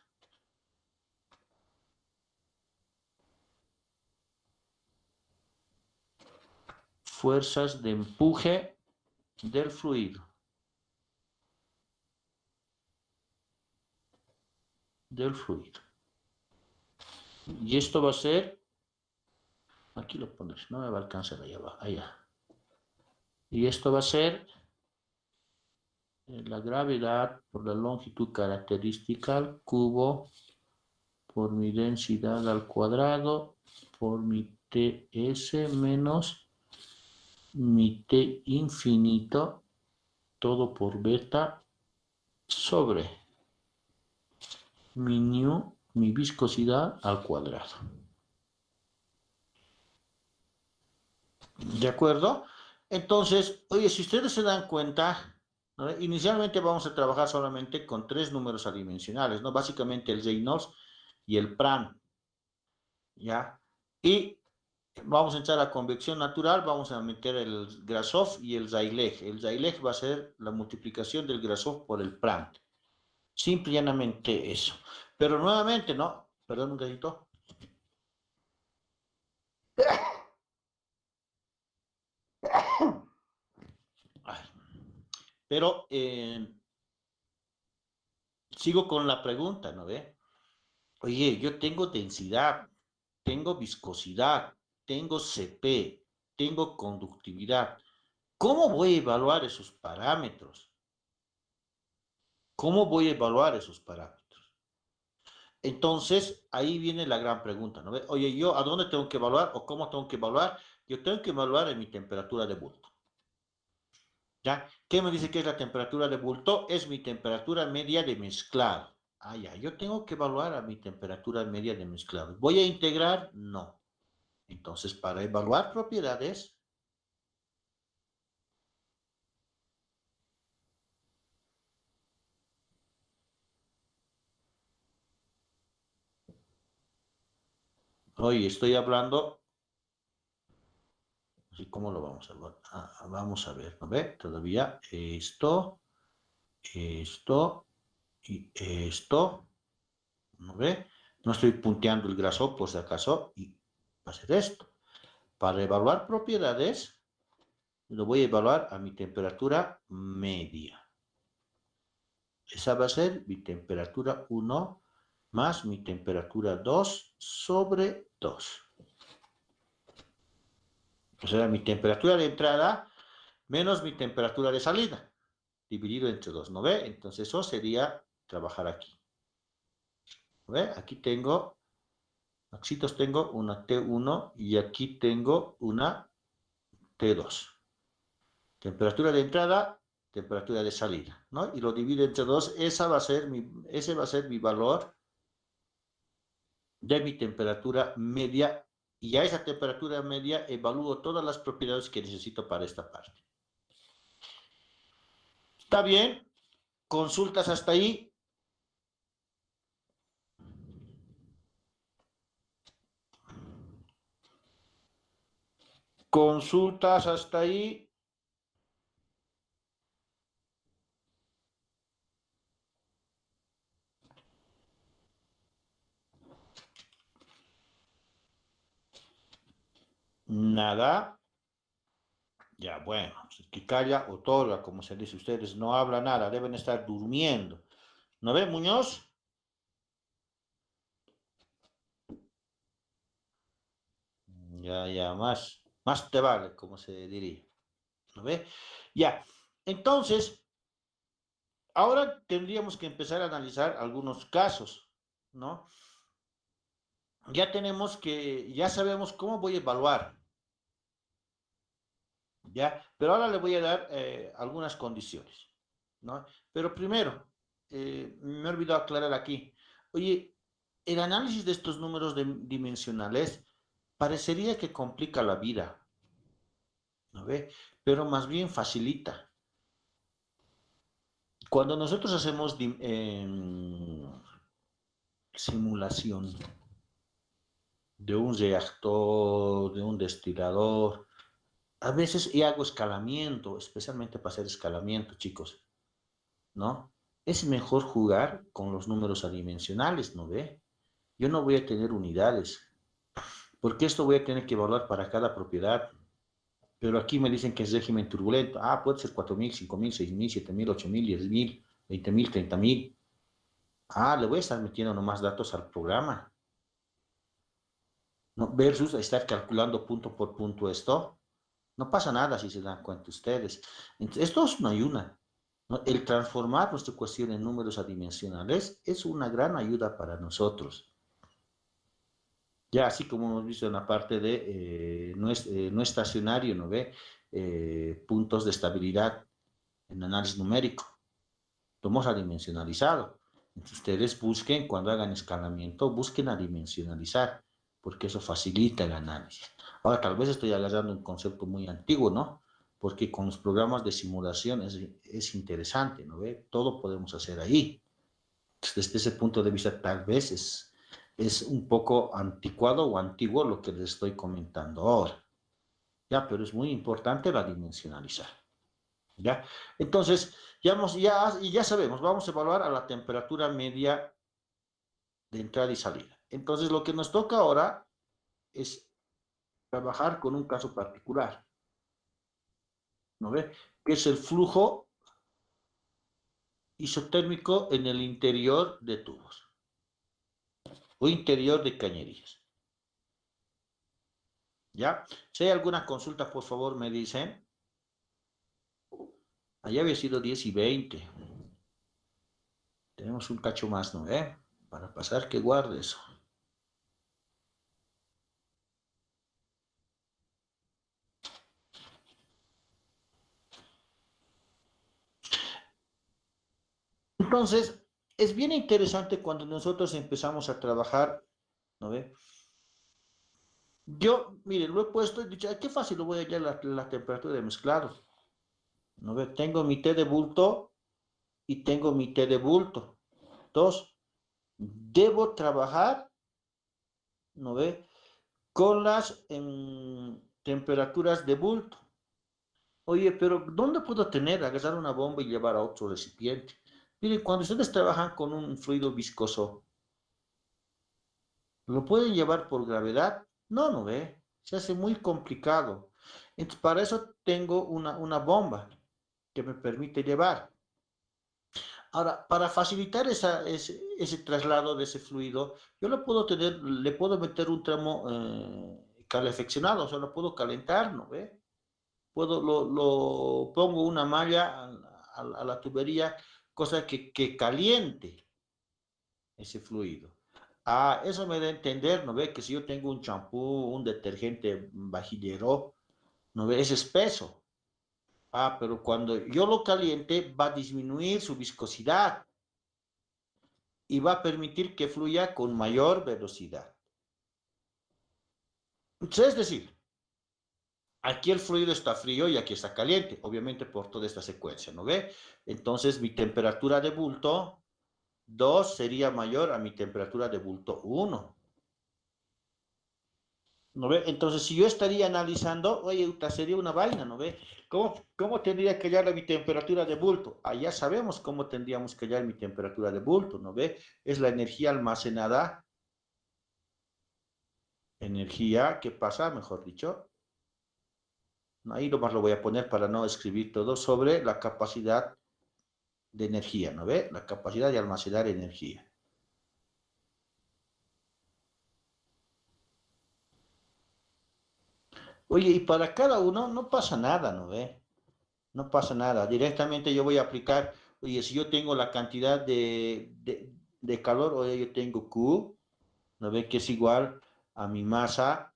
Fuerzas de empuje del fluido. Del fluido. Y esto va a ser, aquí lo pones, no me va a alcanzar allá abajo, allá. Y esto va a ser la gravedad por la longitud característica al cubo por mi densidad al cuadrado por mi TS menos mi T infinito, todo por beta, sobre mi nu, mi viscosidad al cuadrado. ¿De acuerdo? Entonces, oye, si ustedes se dan cuenta, ¿no? Inicialmente vamos a trabajar solamente con 3 números adimensionales, ¿no? Básicamente el Reynolds y el Pran, ¿ya? Y vamos a entrar a convección natural, vamos a meter el Grashof y el Rayleigh. El Rayleigh va a ser la multiplicación del Grashof por el Pran. Simple y llanamente eso. Pero nuevamente, ¿no? Perdón un ratito. Ay. Pero sigo con la pregunta, ¿no ve? Oye, yo tengo densidad, tengo viscosidad, tengo CP, tengo conductividad. ¿Cómo voy a evaluar esos parámetros? ¿Cómo voy a evaluar esos parámetros? Entonces, ahí viene la gran pregunta, ¿no ve? Oye, ¿yo a dónde tengo que evaluar o cómo tengo que evaluar? Yo tengo que evaluar en mi temperatura de bulto. ¿Ya? ¿Qué me dice que es la temperatura de bulto? Es mi temperatura media de mezclado. Ah, ya, yo tengo que evaluar a mi temperatura media de mezclado. ¿Voy a integrar? No. Entonces, para evaluar propiedades, hoy estoy hablando, así cómo lo vamos a ver. Vamos a ver, ¿no ve? Todavía esto y esto, ¿no ve? No estoy punteando el graso por si acaso y va a ser esto. Para evaluar propiedades, lo voy a evaluar a mi temperatura media. Esa va a ser mi temperatura 1 más mi temperatura 2 sobre 2. O sea, mi temperatura de entrada menos mi temperatura de salida, dividido entre 2, ¿no ve? Entonces eso sería trabajar aquí. ¿No ve? Aquí tengo, aquí tengo una T1 y aquí tengo una T2. Temperatura de entrada, temperatura de salida, ¿no? Y lo divido entre 2, ese va a ser mi valor de mi temperatura media y a esa temperatura media evalúo todas las propiedades que necesito para esta parte. ¿Está bien? ¿Consultas hasta ahí? ¿Consultas hasta ahí? Nada. Ya, bueno, el que calla otorga, como se dice ustedes, no habla nada, deben estar durmiendo. ¿No ve, Muñoz? Ya, más te vale, como se diría. ¿No ve? Ya, entonces, ahora tendríamos que empezar a analizar algunos casos, ¿no? Ya sabemos cómo voy a evaluar, ¿ya? Pero ahora le voy a dar algunas condiciones, ¿no? Pero primero, me he olvidado aclarar aquí. Oye, el análisis de estos números dimensionales parecería que complica la vida, ¿no ve? Pero más bien facilita. Cuando nosotros hacemos simulación de un reactor, de un destilador, a veces y hago escalamiento, especialmente para hacer escalamiento, chicos, ¿no? Es mejor jugar con los números adimensionales, ¿no ve? Yo no voy a tener unidades, porque esto voy a tener que evaluar para cada propiedad. Pero aquí me dicen que es régimen turbulento. Ah, puede ser 4.000, 5.000, 6.000, 7.000, 8.000, 10.000, 20.000, 30.000. Ah, le voy a estar metiendo nomás datos al programa, ¿no? Versus estar calculando punto por punto esto. No pasa nada si se dan cuenta ustedes. Entonces, esto es una y una. ¿no? El transformar nuestra ecuación en números adimensionales es una gran ayuda para nosotros. Ya así como hemos visto en la parte de no estacionario, ¿no ve? Puntos de estabilidad en análisis numérico. Lo hemos adimensionalizado. Entonces, ustedes busquen, cuando hagan escalamiento, busquen adimensionalizar, porque eso facilita el análisis. Ahora, tal vez estoy agarrando un concepto muy antiguo, ¿no? Porque con los programas de simulación es interesante, ¿no ve? Todo podemos hacer ahí. Entonces, desde ese punto de vista, tal vez es un poco anticuado o antiguo lo que les estoy comentando ahora. Ya, pero es muy importante la dimensionalizar. ¿Ya? Entonces, ya sabemos, vamos a evaluar a la temperatura media de entrada y salida. Entonces, lo que nos toca ahora es trabajar con un caso particular, ¿no ve? Que es el flujo isotérmico en el interior de tubos o interior de cañerías. ¿Ya? Si hay alguna consulta, por favor, me dicen. Allá había sido 10:20. Tenemos un cacho más, ¿no ve? Para pasar que guarde eso. Entonces, es bien interesante cuando nosotros empezamos a trabajar, ¿no ve? Yo, mire, lo he puesto y he dicho, "Ay, qué fácil lo voy a hallar la temperatura de mezclado, ¿no ve? Tengo mi té de bulto y tengo mi té de bulto. Dos, debo trabajar, ¿no ve? Con las temperaturas de bulto. Oye, pero ¿dónde puedo agarrar una bomba y llevar a otro recipiente? Miren, cuando ustedes trabajan con un fluido viscoso, ¿lo pueden llevar por gravedad? No, no ve. Se hace muy complicado. Entonces, para eso tengo una bomba que me permite llevar. Ahora, para facilitar ese traslado de ese fluido, yo le puedo meter un tramo calefaccionado, o sea, lo puedo calentar, ¿no ve? Pongo una malla a la tubería, cosa que caliente ese fluido. Ah, eso me da a entender, ¿no ve? Que si yo tengo un champú, un detergente vajillero, ¿no ve? Es espeso. Ah, pero cuando yo lo caliente va a disminuir su viscosidad y va a permitir que fluya con mayor velocidad. Entonces, es decir, aquí el fluido está frío y aquí está caliente, obviamente por toda esta secuencia, ¿no ve? Entonces mi temperatura de bulto 2 sería mayor a mi temperatura de bulto 1. ¿No ve? Entonces, si yo estaría analizando, oye, sería una vaina, ¿no ve? ¿Cómo tendría que hallar mi temperatura de bulto? Ya sabemos cómo tendríamos que hallar mi temperatura de bulto, ¿no ve? Es la energía almacenada, energía que pasa, mejor dicho. Ahí nomás lo voy a poner para no escribir todo sobre la capacidad de energía, ¿no ve? La capacidad de almacenar energía. Oye, y para cada uno no pasa nada, ¿no ve? No pasa nada. Directamente yo voy a aplicar, oye, si yo tengo la cantidad de calor, oye, yo tengo Q, ¿no ve? Que es igual a mi masa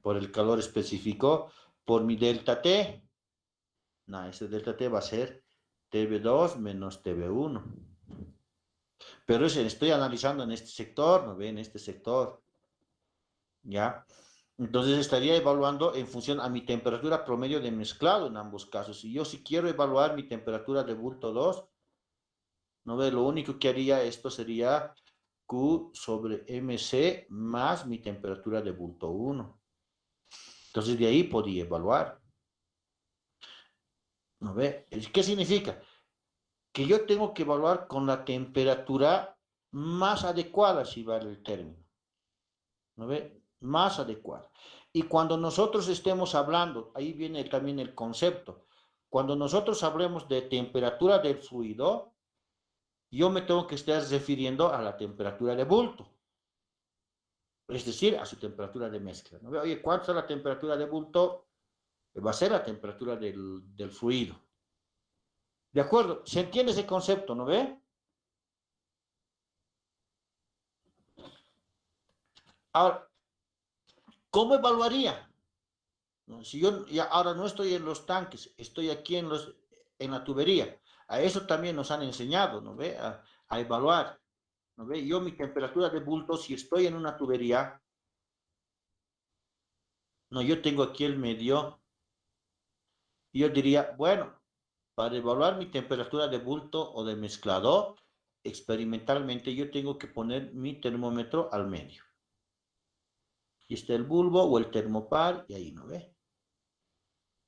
por el calor específico por mi delta T. No, ese delta T va a ser TB2 menos TB1. Pero estoy analizando en este sector, ¿no ve? En este sector, ¿ya? Entonces estaría evaluando en función a mi temperatura promedio de mezclado en ambos casos. Si quiero evaluar mi temperatura de bulto 2, ¿no ve? Lo único que haría esto sería Q sobre MC más mi temperatura de bulto 1. Entonces de ahí podía evaluar, ¿no ve? ¿Qué significa? Que yo tengo que evaluar con la temperatura más adecuada, si vale el término, ¿no ve? Más adecuada. Y cuando nosotros estemos hablando, ahí viene también el concepto, cuando nosotros hablemos de temperatura del fluido, yo me tengo que estar refiriendo a la temperatura de bulto, es decir, a su temperatura de mezcla, ¿no ve? Oye, ¿cuánto es la temperatura de bulto? Va a ser la temperatura del fluido. ¿De acuerdo? ¿Se entiende ese concepto, no ve? Ahora, ¿cómo evaluaría? ¿No? Si yo ya ahora no estoy en los tanques, estoy aquí en la tubería. A eso también nos han enseñado, ¿no ve? A evaluar, ¿no ve? Yo mi temperatura de bulto, si estoy en una tubería, no, yo tengo aquí el medio, y yo diría, bueno, para evaluar mi temperatura de bulto o de mezclador, experimentalmente yo tengo que poner mi termómetro al medio. Aquí está el bulbo o el termopar, y ahí, ¿no ve?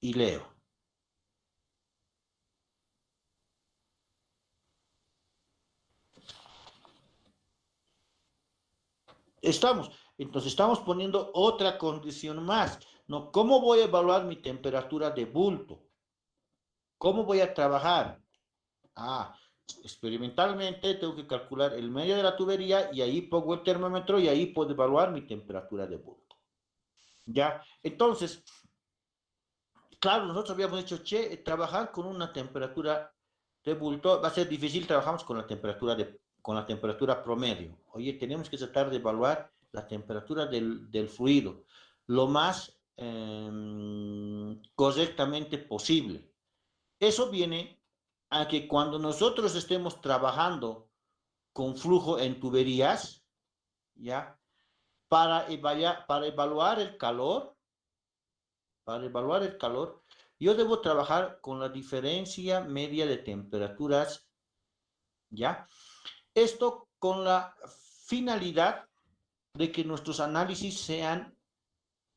Y leo. Entonces estamos poniendo otra condición más, ¿no? ¿Cómo voy a evaluar mi temperatura de bulto? ¿Cómo voy a trabajar? Ah, experimentalmente tengo que calcular el medio de la tubería y ahí pongo el termómetro y ahí puedo evaluar mi temperatura de bulto. ¿Ya? Entonces, claro, nosotros habíamos dicho, che, trabajar con una temperatura de bulto va a ser difícil, trabajamos con la temperatura promedio. Oye, tenemos que tratar de evaluar la temperatura del fluido lo más correctamente posible. Eso viene a que cuando nosotros estemos trabajando con flujo en tuberías, ¿ya? Para evaluar el calor, yo debo trabajar con la diferencia media de temperaturas, ¿ya? Esto con la finalidad de que nuestros análisis sean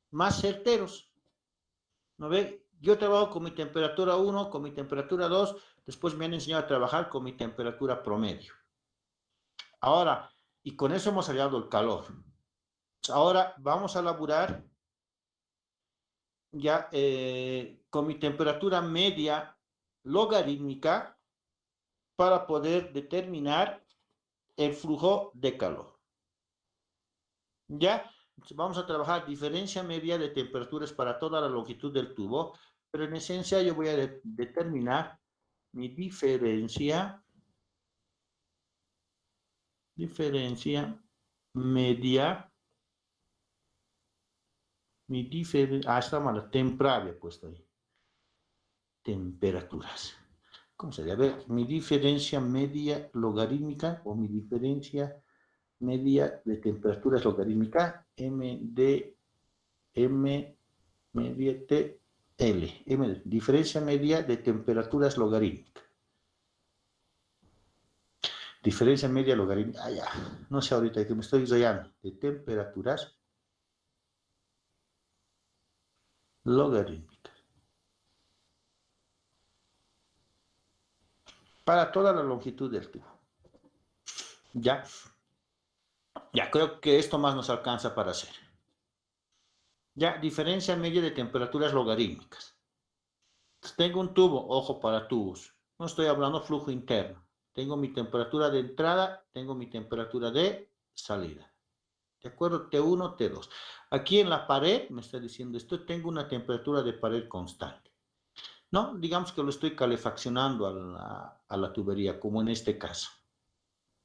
más certeros, ¿no ve? Yo trabajo con mi temperatura 1, con mi temperatura 2, después me han enseñado a trabajar con mi temperatura promedio. Ahora, y con eso hemos hallado el calor. Ahora vamos a laburar ya con mi temperatura media logarítmica para poder determinar el flujo de calor. ¿Ya? Entonces vamos a trabajar diferencia media de temperaturas para toda la longitud del tubo, pero en esencia yo voy a determinar mi diferencia media, está mal, temprana he puesto ahí, temperaturas. ¿Cómo sería? A ver, mi diferencia media logarítmica o mi diferencia media de temperaturas logarítmica, M media T, L, diferencia media de temperaturas logarítmicas. Diferencia media logarítmica, ya, no sé ahorita que me estoy rayando, de temperaturas logarítmicas. Para toda la longitud del tubo. Ya, ya creo que esto más nos alcanza para hacer. Ya, diferencia media de temperaturas logarítmicas. Tengo un tubo, ojo para tubos. No estoy hablando flujo interno. Tengo mi temperatura de entrada, tengo mi temperatura de salida. ¿De acuerdo? T1, T2. Aquí en la pared, me está diciendo esto, tengo una temperatura de pared constante. No, digamos que lo estoy calefaccionando a la tubería, como en este caso.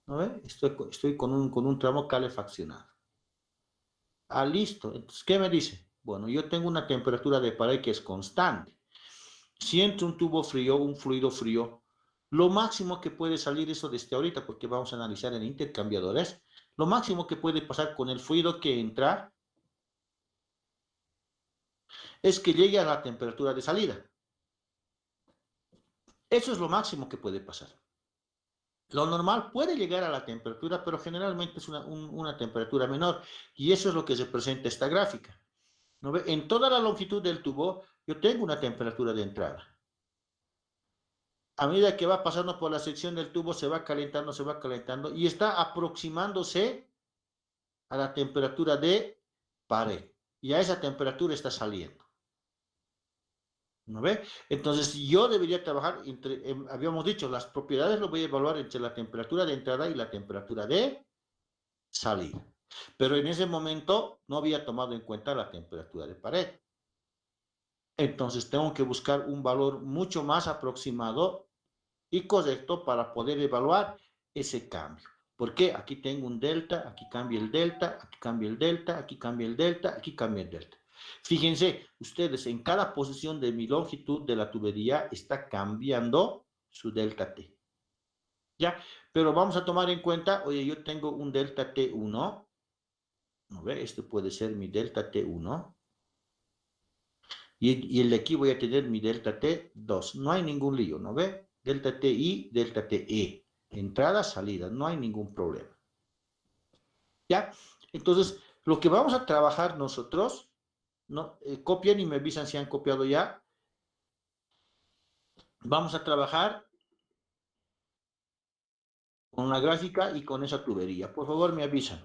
¿No ve? Estoy con un tramo calefaccionado. Ah, listo. Entonces, ¿qué me dice? Bueno, yo tengo una temperatura de pared que es constante. Si entra un tubo frío, un fluido frío, lo máximo que puede salir eso desde ahorita, porque vamos a analizar en intercambiadores, lo máximo que puede pasar con el fluido que entra es que llegue a la temperatura de salida. Eso es lo máximo que puede pasar. Lo normal puede llegar a la temperatura, pero generalmente es una temperatura menor. Y eso es lo que representa esta gráfica. ¿No ve? En toda la longitud del tubo, yo tengo una temperatura de entrada. A medida que va pasando por la sección del tubo, se va calentando y está aproximándose a la temperatura de pared. Y a esa temperatura está saliendo. ¿No ve? Entonces, yo debería trabajar entre, habíamos dicho, las propiedades lo voy a evaluar entre la temperatura de entrada y la temperatura de salida. Pero en ese momento no había tomado en cuenta la temperatura de pared. Entonces, tengo que buscar un valor mucho más aproximado y correcto para poder evaluar ese cambio. ¿Por qué? Aquí tengo un delta, aquí cambia el delta, aquí cambia el delta, aquí cambia el delta, aquí cambia el delta. Fíjense, ustedes en cada posición de mi longitud de la tubería está cambiando su delta T. ¿Ya? Pero vamos a tomar en cuenta, oye, yo tengo un delta T1, ¿no ve? Este puede ser mi delta T1. Y el de aquí voy a tener mi delta T2. No hay ningún lío, ¿no ve? Delta TI, delta TE. Entrada, salida, no hay ningún problema. ¿Ya? Entonces, lo que vamos a trabajar nosotros, ¿no? Copian y me avisan si han copiado ya. Vamos a trabajar con una gráfica y con esa tubería. Por favor, me avisan.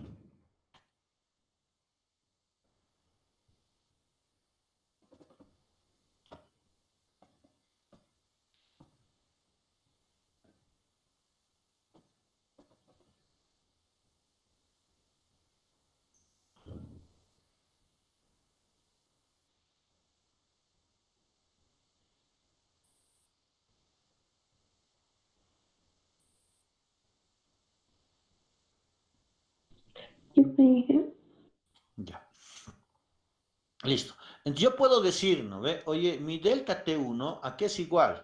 Ya. Listo. Entonces yo puedo decir, ¿no ve? Oye, mi delta T1, ¿a qué es igual?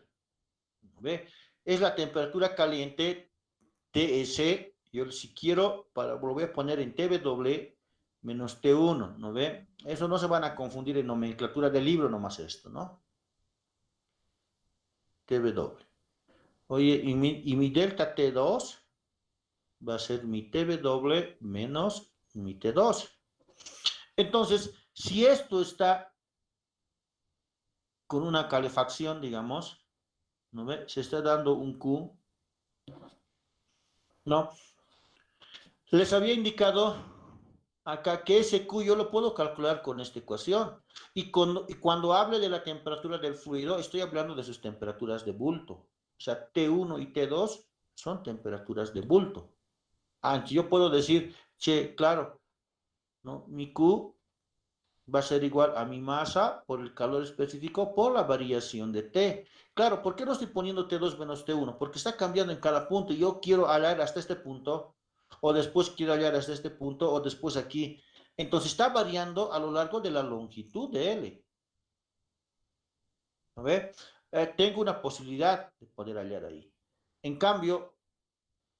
¿No ve? Es la temperatura caliente TS. Yo si quiero, lo voy a poner en TW menos T1, ¿no ve? Eso no se van a confundir en nomenclatura del libro nomás esto, ¿no? TW. Oye, y mi delta T2 va a ser mi TW menos mi T2. Entonces, si esto está con una calefacción, digamos, ¿no ve? Se está dando un Q, ¿no? Les había indicado acá que ese Q yo lo puedo calcular con esta ecuación. Y cuando hable de la temperatura del fluido, estoy hablando de sus temperaturas de bulto. O sea, T1 y T2 son temperaturas de bulto. Yo puedo decir, che, claro, ¿no? Mi Q va a ser igual a mi masa por el calor específico por la variación de T. Claro, ¿por qué no estoy poniendo T2 menos T1? Porque está cambiando en cada punto y yo quiero hallar hasta este punto, o después quiero hallar hasta este punto, o después aquí. Entonces está variando a lo largo de la longitud de L. ¿No ve? Tengo una posibilidad de poder hallar ahí. En cambio,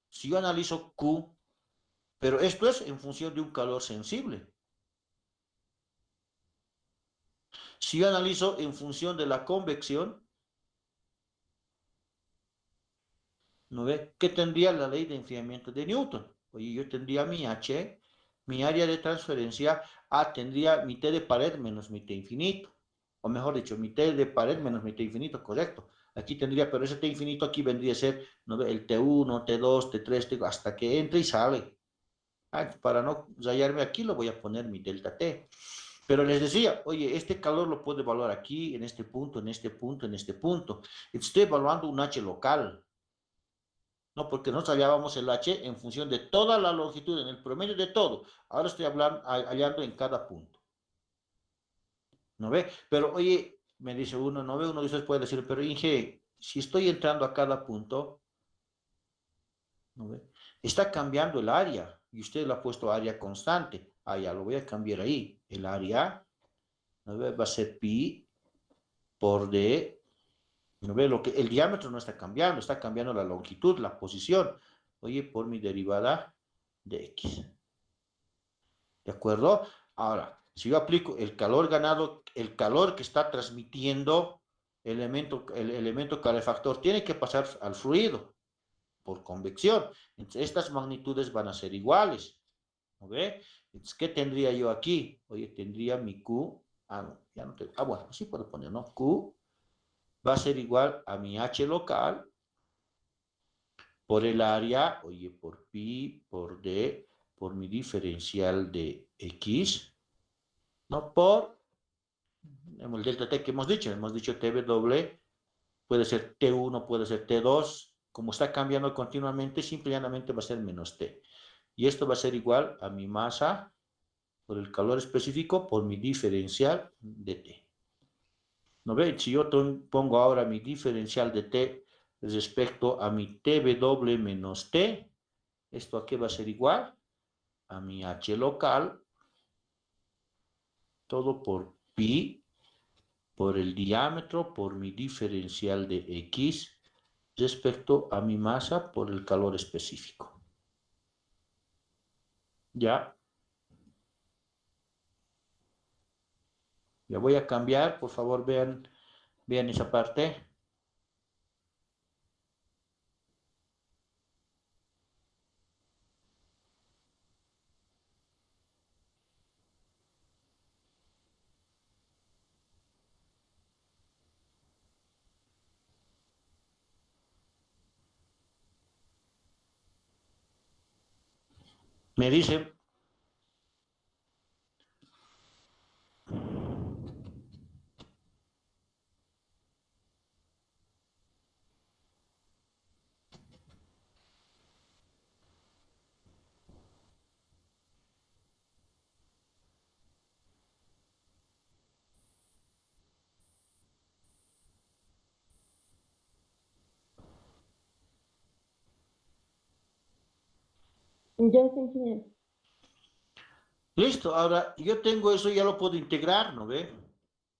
si yo analizo Q, pero esto es en función de un calor sensible. Si yo analizo en función de la convección, ¿no ve? ¿Qué tendría la ley de enfriamiento de Newton? Oye, yo tendría mi H, mi área de transferencia, tendría mi T de pared menos mi T infinito. O mejor dicho, mi T de pared menos mi T infinito, correcto. Aquí tendría, pero ese T infinito aquí vendría a ser, ¿no ve? El T1, T2, T3, hasta que entre y sale. Para no rayarme aquí, lo voy a poner mi delta T. Pero les decía, oye, este calor lo puedo evaluar aquí, en este punto, en este punto, en este punto. Estoy evaluando un H local. No, porque nos hallábamos el H en función de toda la longitud, en el promedio de todo. Ahora estoy hallando en cada punto. ¿No ve? Pero oye, me dice uno, no ve, uno de ustedes puede decir, pero Inge, si estoy entrando a cada punto, ¿no ve? Está cambiando el área y usted lo ha puesto área constante. Ya lo voy a cambiar ahí. El área, ¿no ve? Va a ser pi por d. ¿No ve? El diámetro no está cambiando la longitud, la posición. Oye, por mi derivada de x. ¿De acuerdo? Ahora, si yo aplico el calor ganado, el calor que está transmitiendo el elemento calefactor tiene que pasar al fluido por convección. Entonces, estas magnitudes van a ser iguales. ¿No ve? Entonces, ¿qué tendría yo aquí? Oye, tendría mi Q. No, ya no tengo. Bueno, sí puedo poner, ¿no? Q va a ser igual a mi H local por el área, oye, por pi, por d, por mi diferencial de x, ¿no? Por el delta T que hemos dicho TW, puede ser T1, puede ser T2, como está cambiando continuamente, simple y llanamente va a ser menos T. Y esto va a ser igual a mi masa por el calor específico por mi diferencial de T. ¿No ve? Si yo pongo ahora mi diferencial de T, respecto a mi TW menos T. ¿Esto a qué va a ser igual? A mi H local, todo por pi, por el diámetro, por mi diferencial de X, respecto a mi masa por el calor específico. ¿Ya? Ya voy a cambiar, por favor vean esa parte. Me dice, Ya está, ingeniero. listo, ahora yo tengo eso, ya lo puedo integrar, ¿no ve?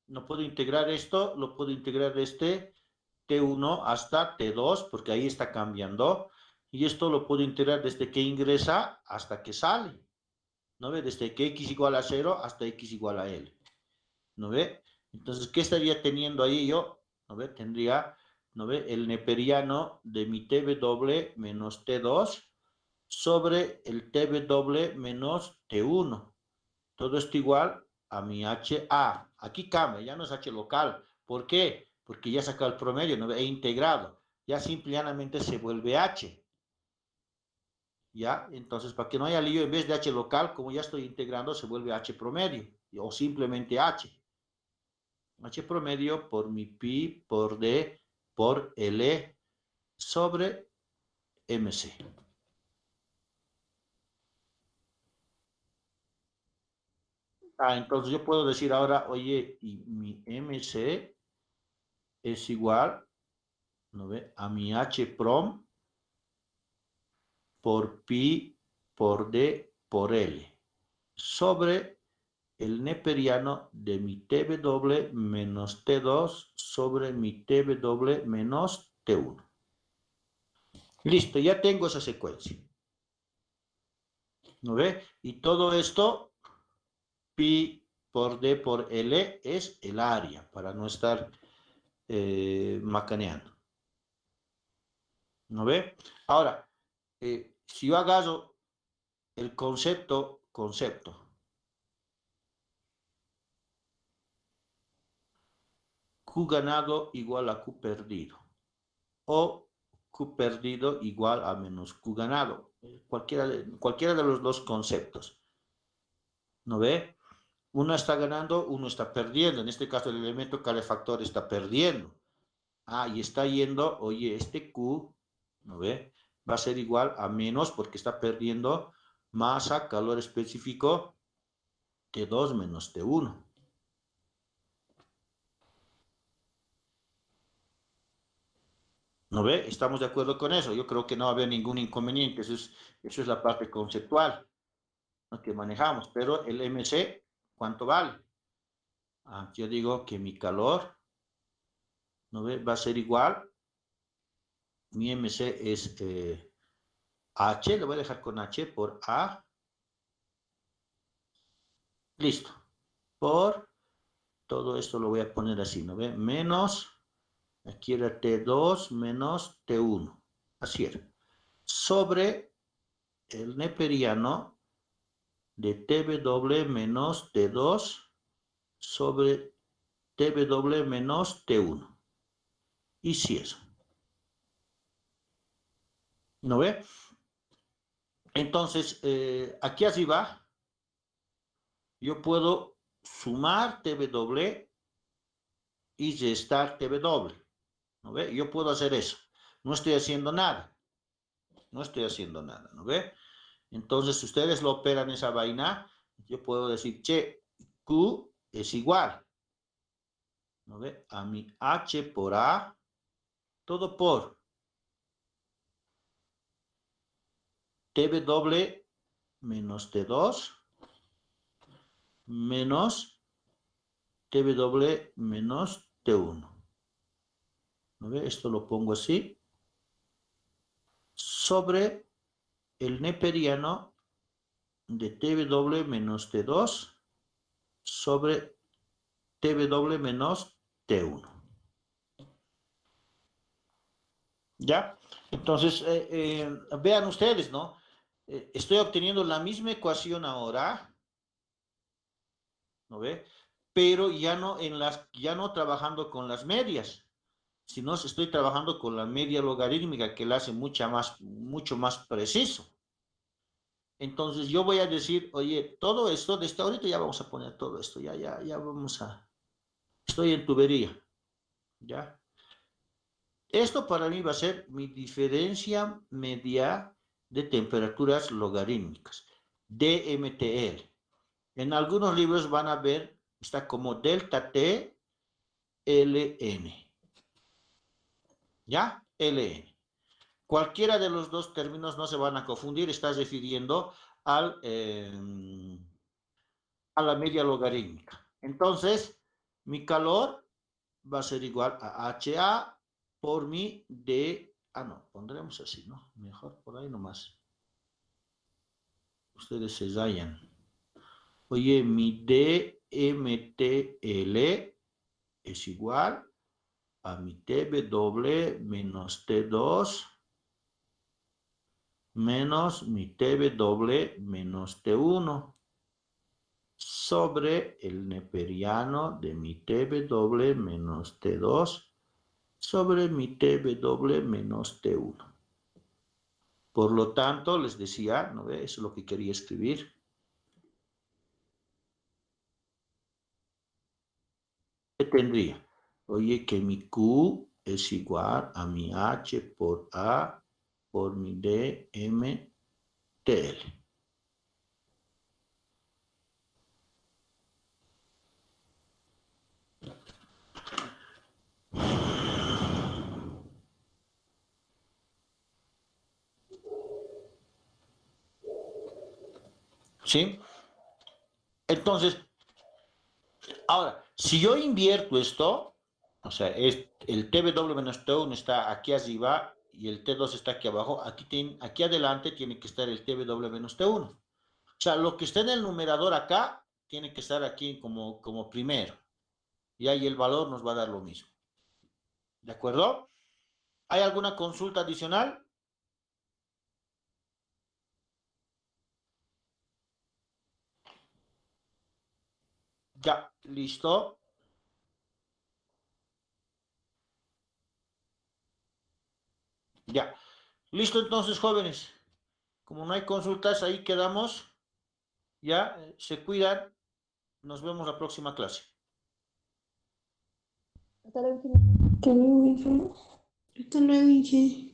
No puedo integrar esto, lo puedo integrar este T1 hasta T2, porque ahí está cambiando. Y esto lo puedo integrar desde que ingresa hasta que sale. ¿No ve? Desde que x igual a 0 hasta x igual a L. ¿No ve? Entonces, ¿qué estaría teniendo ahí yo? ¿No ve? Tendría, ¿no ve? El neperiano de mi TW menos T2 sobre el TW menos T1. Todo esto igual a mi HA. Aquí cambia, ya no es H local. ¿Por qué? Porque ya saca el promedio, ¿no? He integrado. Ya simplemente se vuelve H. ¿Ya? Entonces, para que no haya lío, en vez de H local, como ya estoy integrando, se vuelve H promedio. O simplemente H. H promedio por mi pi por D por L sobre MC. Entonces yo puedo decir ahora, oye, y mi MC es igual, ¿no ve? A mi H prom por pi por D por L sobre el neperiano de mi TW menos T2 sobre mi TW menos T1. Listo, ya tengo esa secuencia. ¿No ve? Y todo esto, pi por D por L, es el área, para no estar macaneando. ¿No ve? Ahora, si yo agarro el concepto, Q ganado igual a Q perdido, o Q perdido igual a menos Q ganado, cualquiera de los dos conceptos. ¿No ve? Uno está ganando, uno está perdiendo. En este caso, el elemento calefactor está perdiendo. Y está yendo, oye, este Q, ¿no ve? Va a ser igual a menos porque está perdiendo masa, calor específico, T2 menos T1. ¿No ve? ¿Estamos de acuerdo con eso? Yo creo que no va a haber ningún inconveniente. Eso es la parte conceptual, ¿no? Que manejamos. Pero el MC, ¿cuánto vale? Yo digo que mi calor, ¿no ve? Va a ser igual. Mi MC es H, lo voy a dejar con H por A. Listo. Por todo esto lo voy a poner así, ¿no ve? Menos, aquí era T2 menos T1. Así era. Sobre el neperiano de TW menos T2 sobre TW menos T1. Y si eso. ¿No ve? Entonces, aquí arriba, yo puedo sumar TW y restar TW. ¿No ve? Yo puedo hacer eso. No estoy haciendo nada. No estoy haciendo nada. ¿No ve? Entonces, si ustedes lo operan esa vaina, yo puedo decir, che, Q es igual, ¿no ve? A mi H por A, todo por TW menos T2 menos TW menos T1. ¿No ve? Esto lo pongo así. Sobre el neperiano de TW menos T2 sobre TW menos T1. ¿Ya? Entonces, vean ustedes, ¿no? Estoy obteniendo la misma ecuación ahora, ¿no ve? Pero ya no trabajando con las medias, sino estoy trabajando con la media logarítmica que la hace mucho más preciso. Entonces yo voy a decir, oye, todo esto, desde ahorita ya vamos a poner todo esto, ya vamos a, estoy en tubería, ¿ya? Esto para mí va a ser mi diferencia media de temperaturas logarítmicas, DMTL. En algunos libros van a ver, está como delta T LN, ¿ya? LN. Cualquiera de los dos términos no se van a confundir, estás refiriendo a la media logarítmica. Entonces, mi calor va a ser igual a HA por mi D. Ah, no, pondremos así, ¿no? Mejor por ahí nomás. Ustedes se hallan. Oye, mi DMTL es igual a mi TW menos T2 menos mi TW menos T1 sobre el neperiano de mi TW menos T2 sobre mi TW menos T1. Por lo tanto, les decía, ¿no ve? Eso es lo que quería escribir. ¿Qué tendría? Oye, que mi Q es igual a mi H por A por mi D, M, TL. ¿Sí? Entonces, ahora, si yo invierto esto, o sea, el TW menos T1 está aquí arriba y el T2 está aquí abajo, aquí adelante tiene que estar el TW menos T1. O sea, lo que está en el numerador acá tiene que estar aquí como primero. Y ahí el valor nos va a dar lo mismo. ¿De acuerdo? ¿Hay alguna consulta adicional? Ya, listo. Ya. Listo entonces, jóvenes. Como no hay consultas, ahí quedamos. Ya, se cuidan. Nos vemos la próxima clase. Hasta luego, ingeniero. Hasta luego, Inge. Hasta luego, Inge.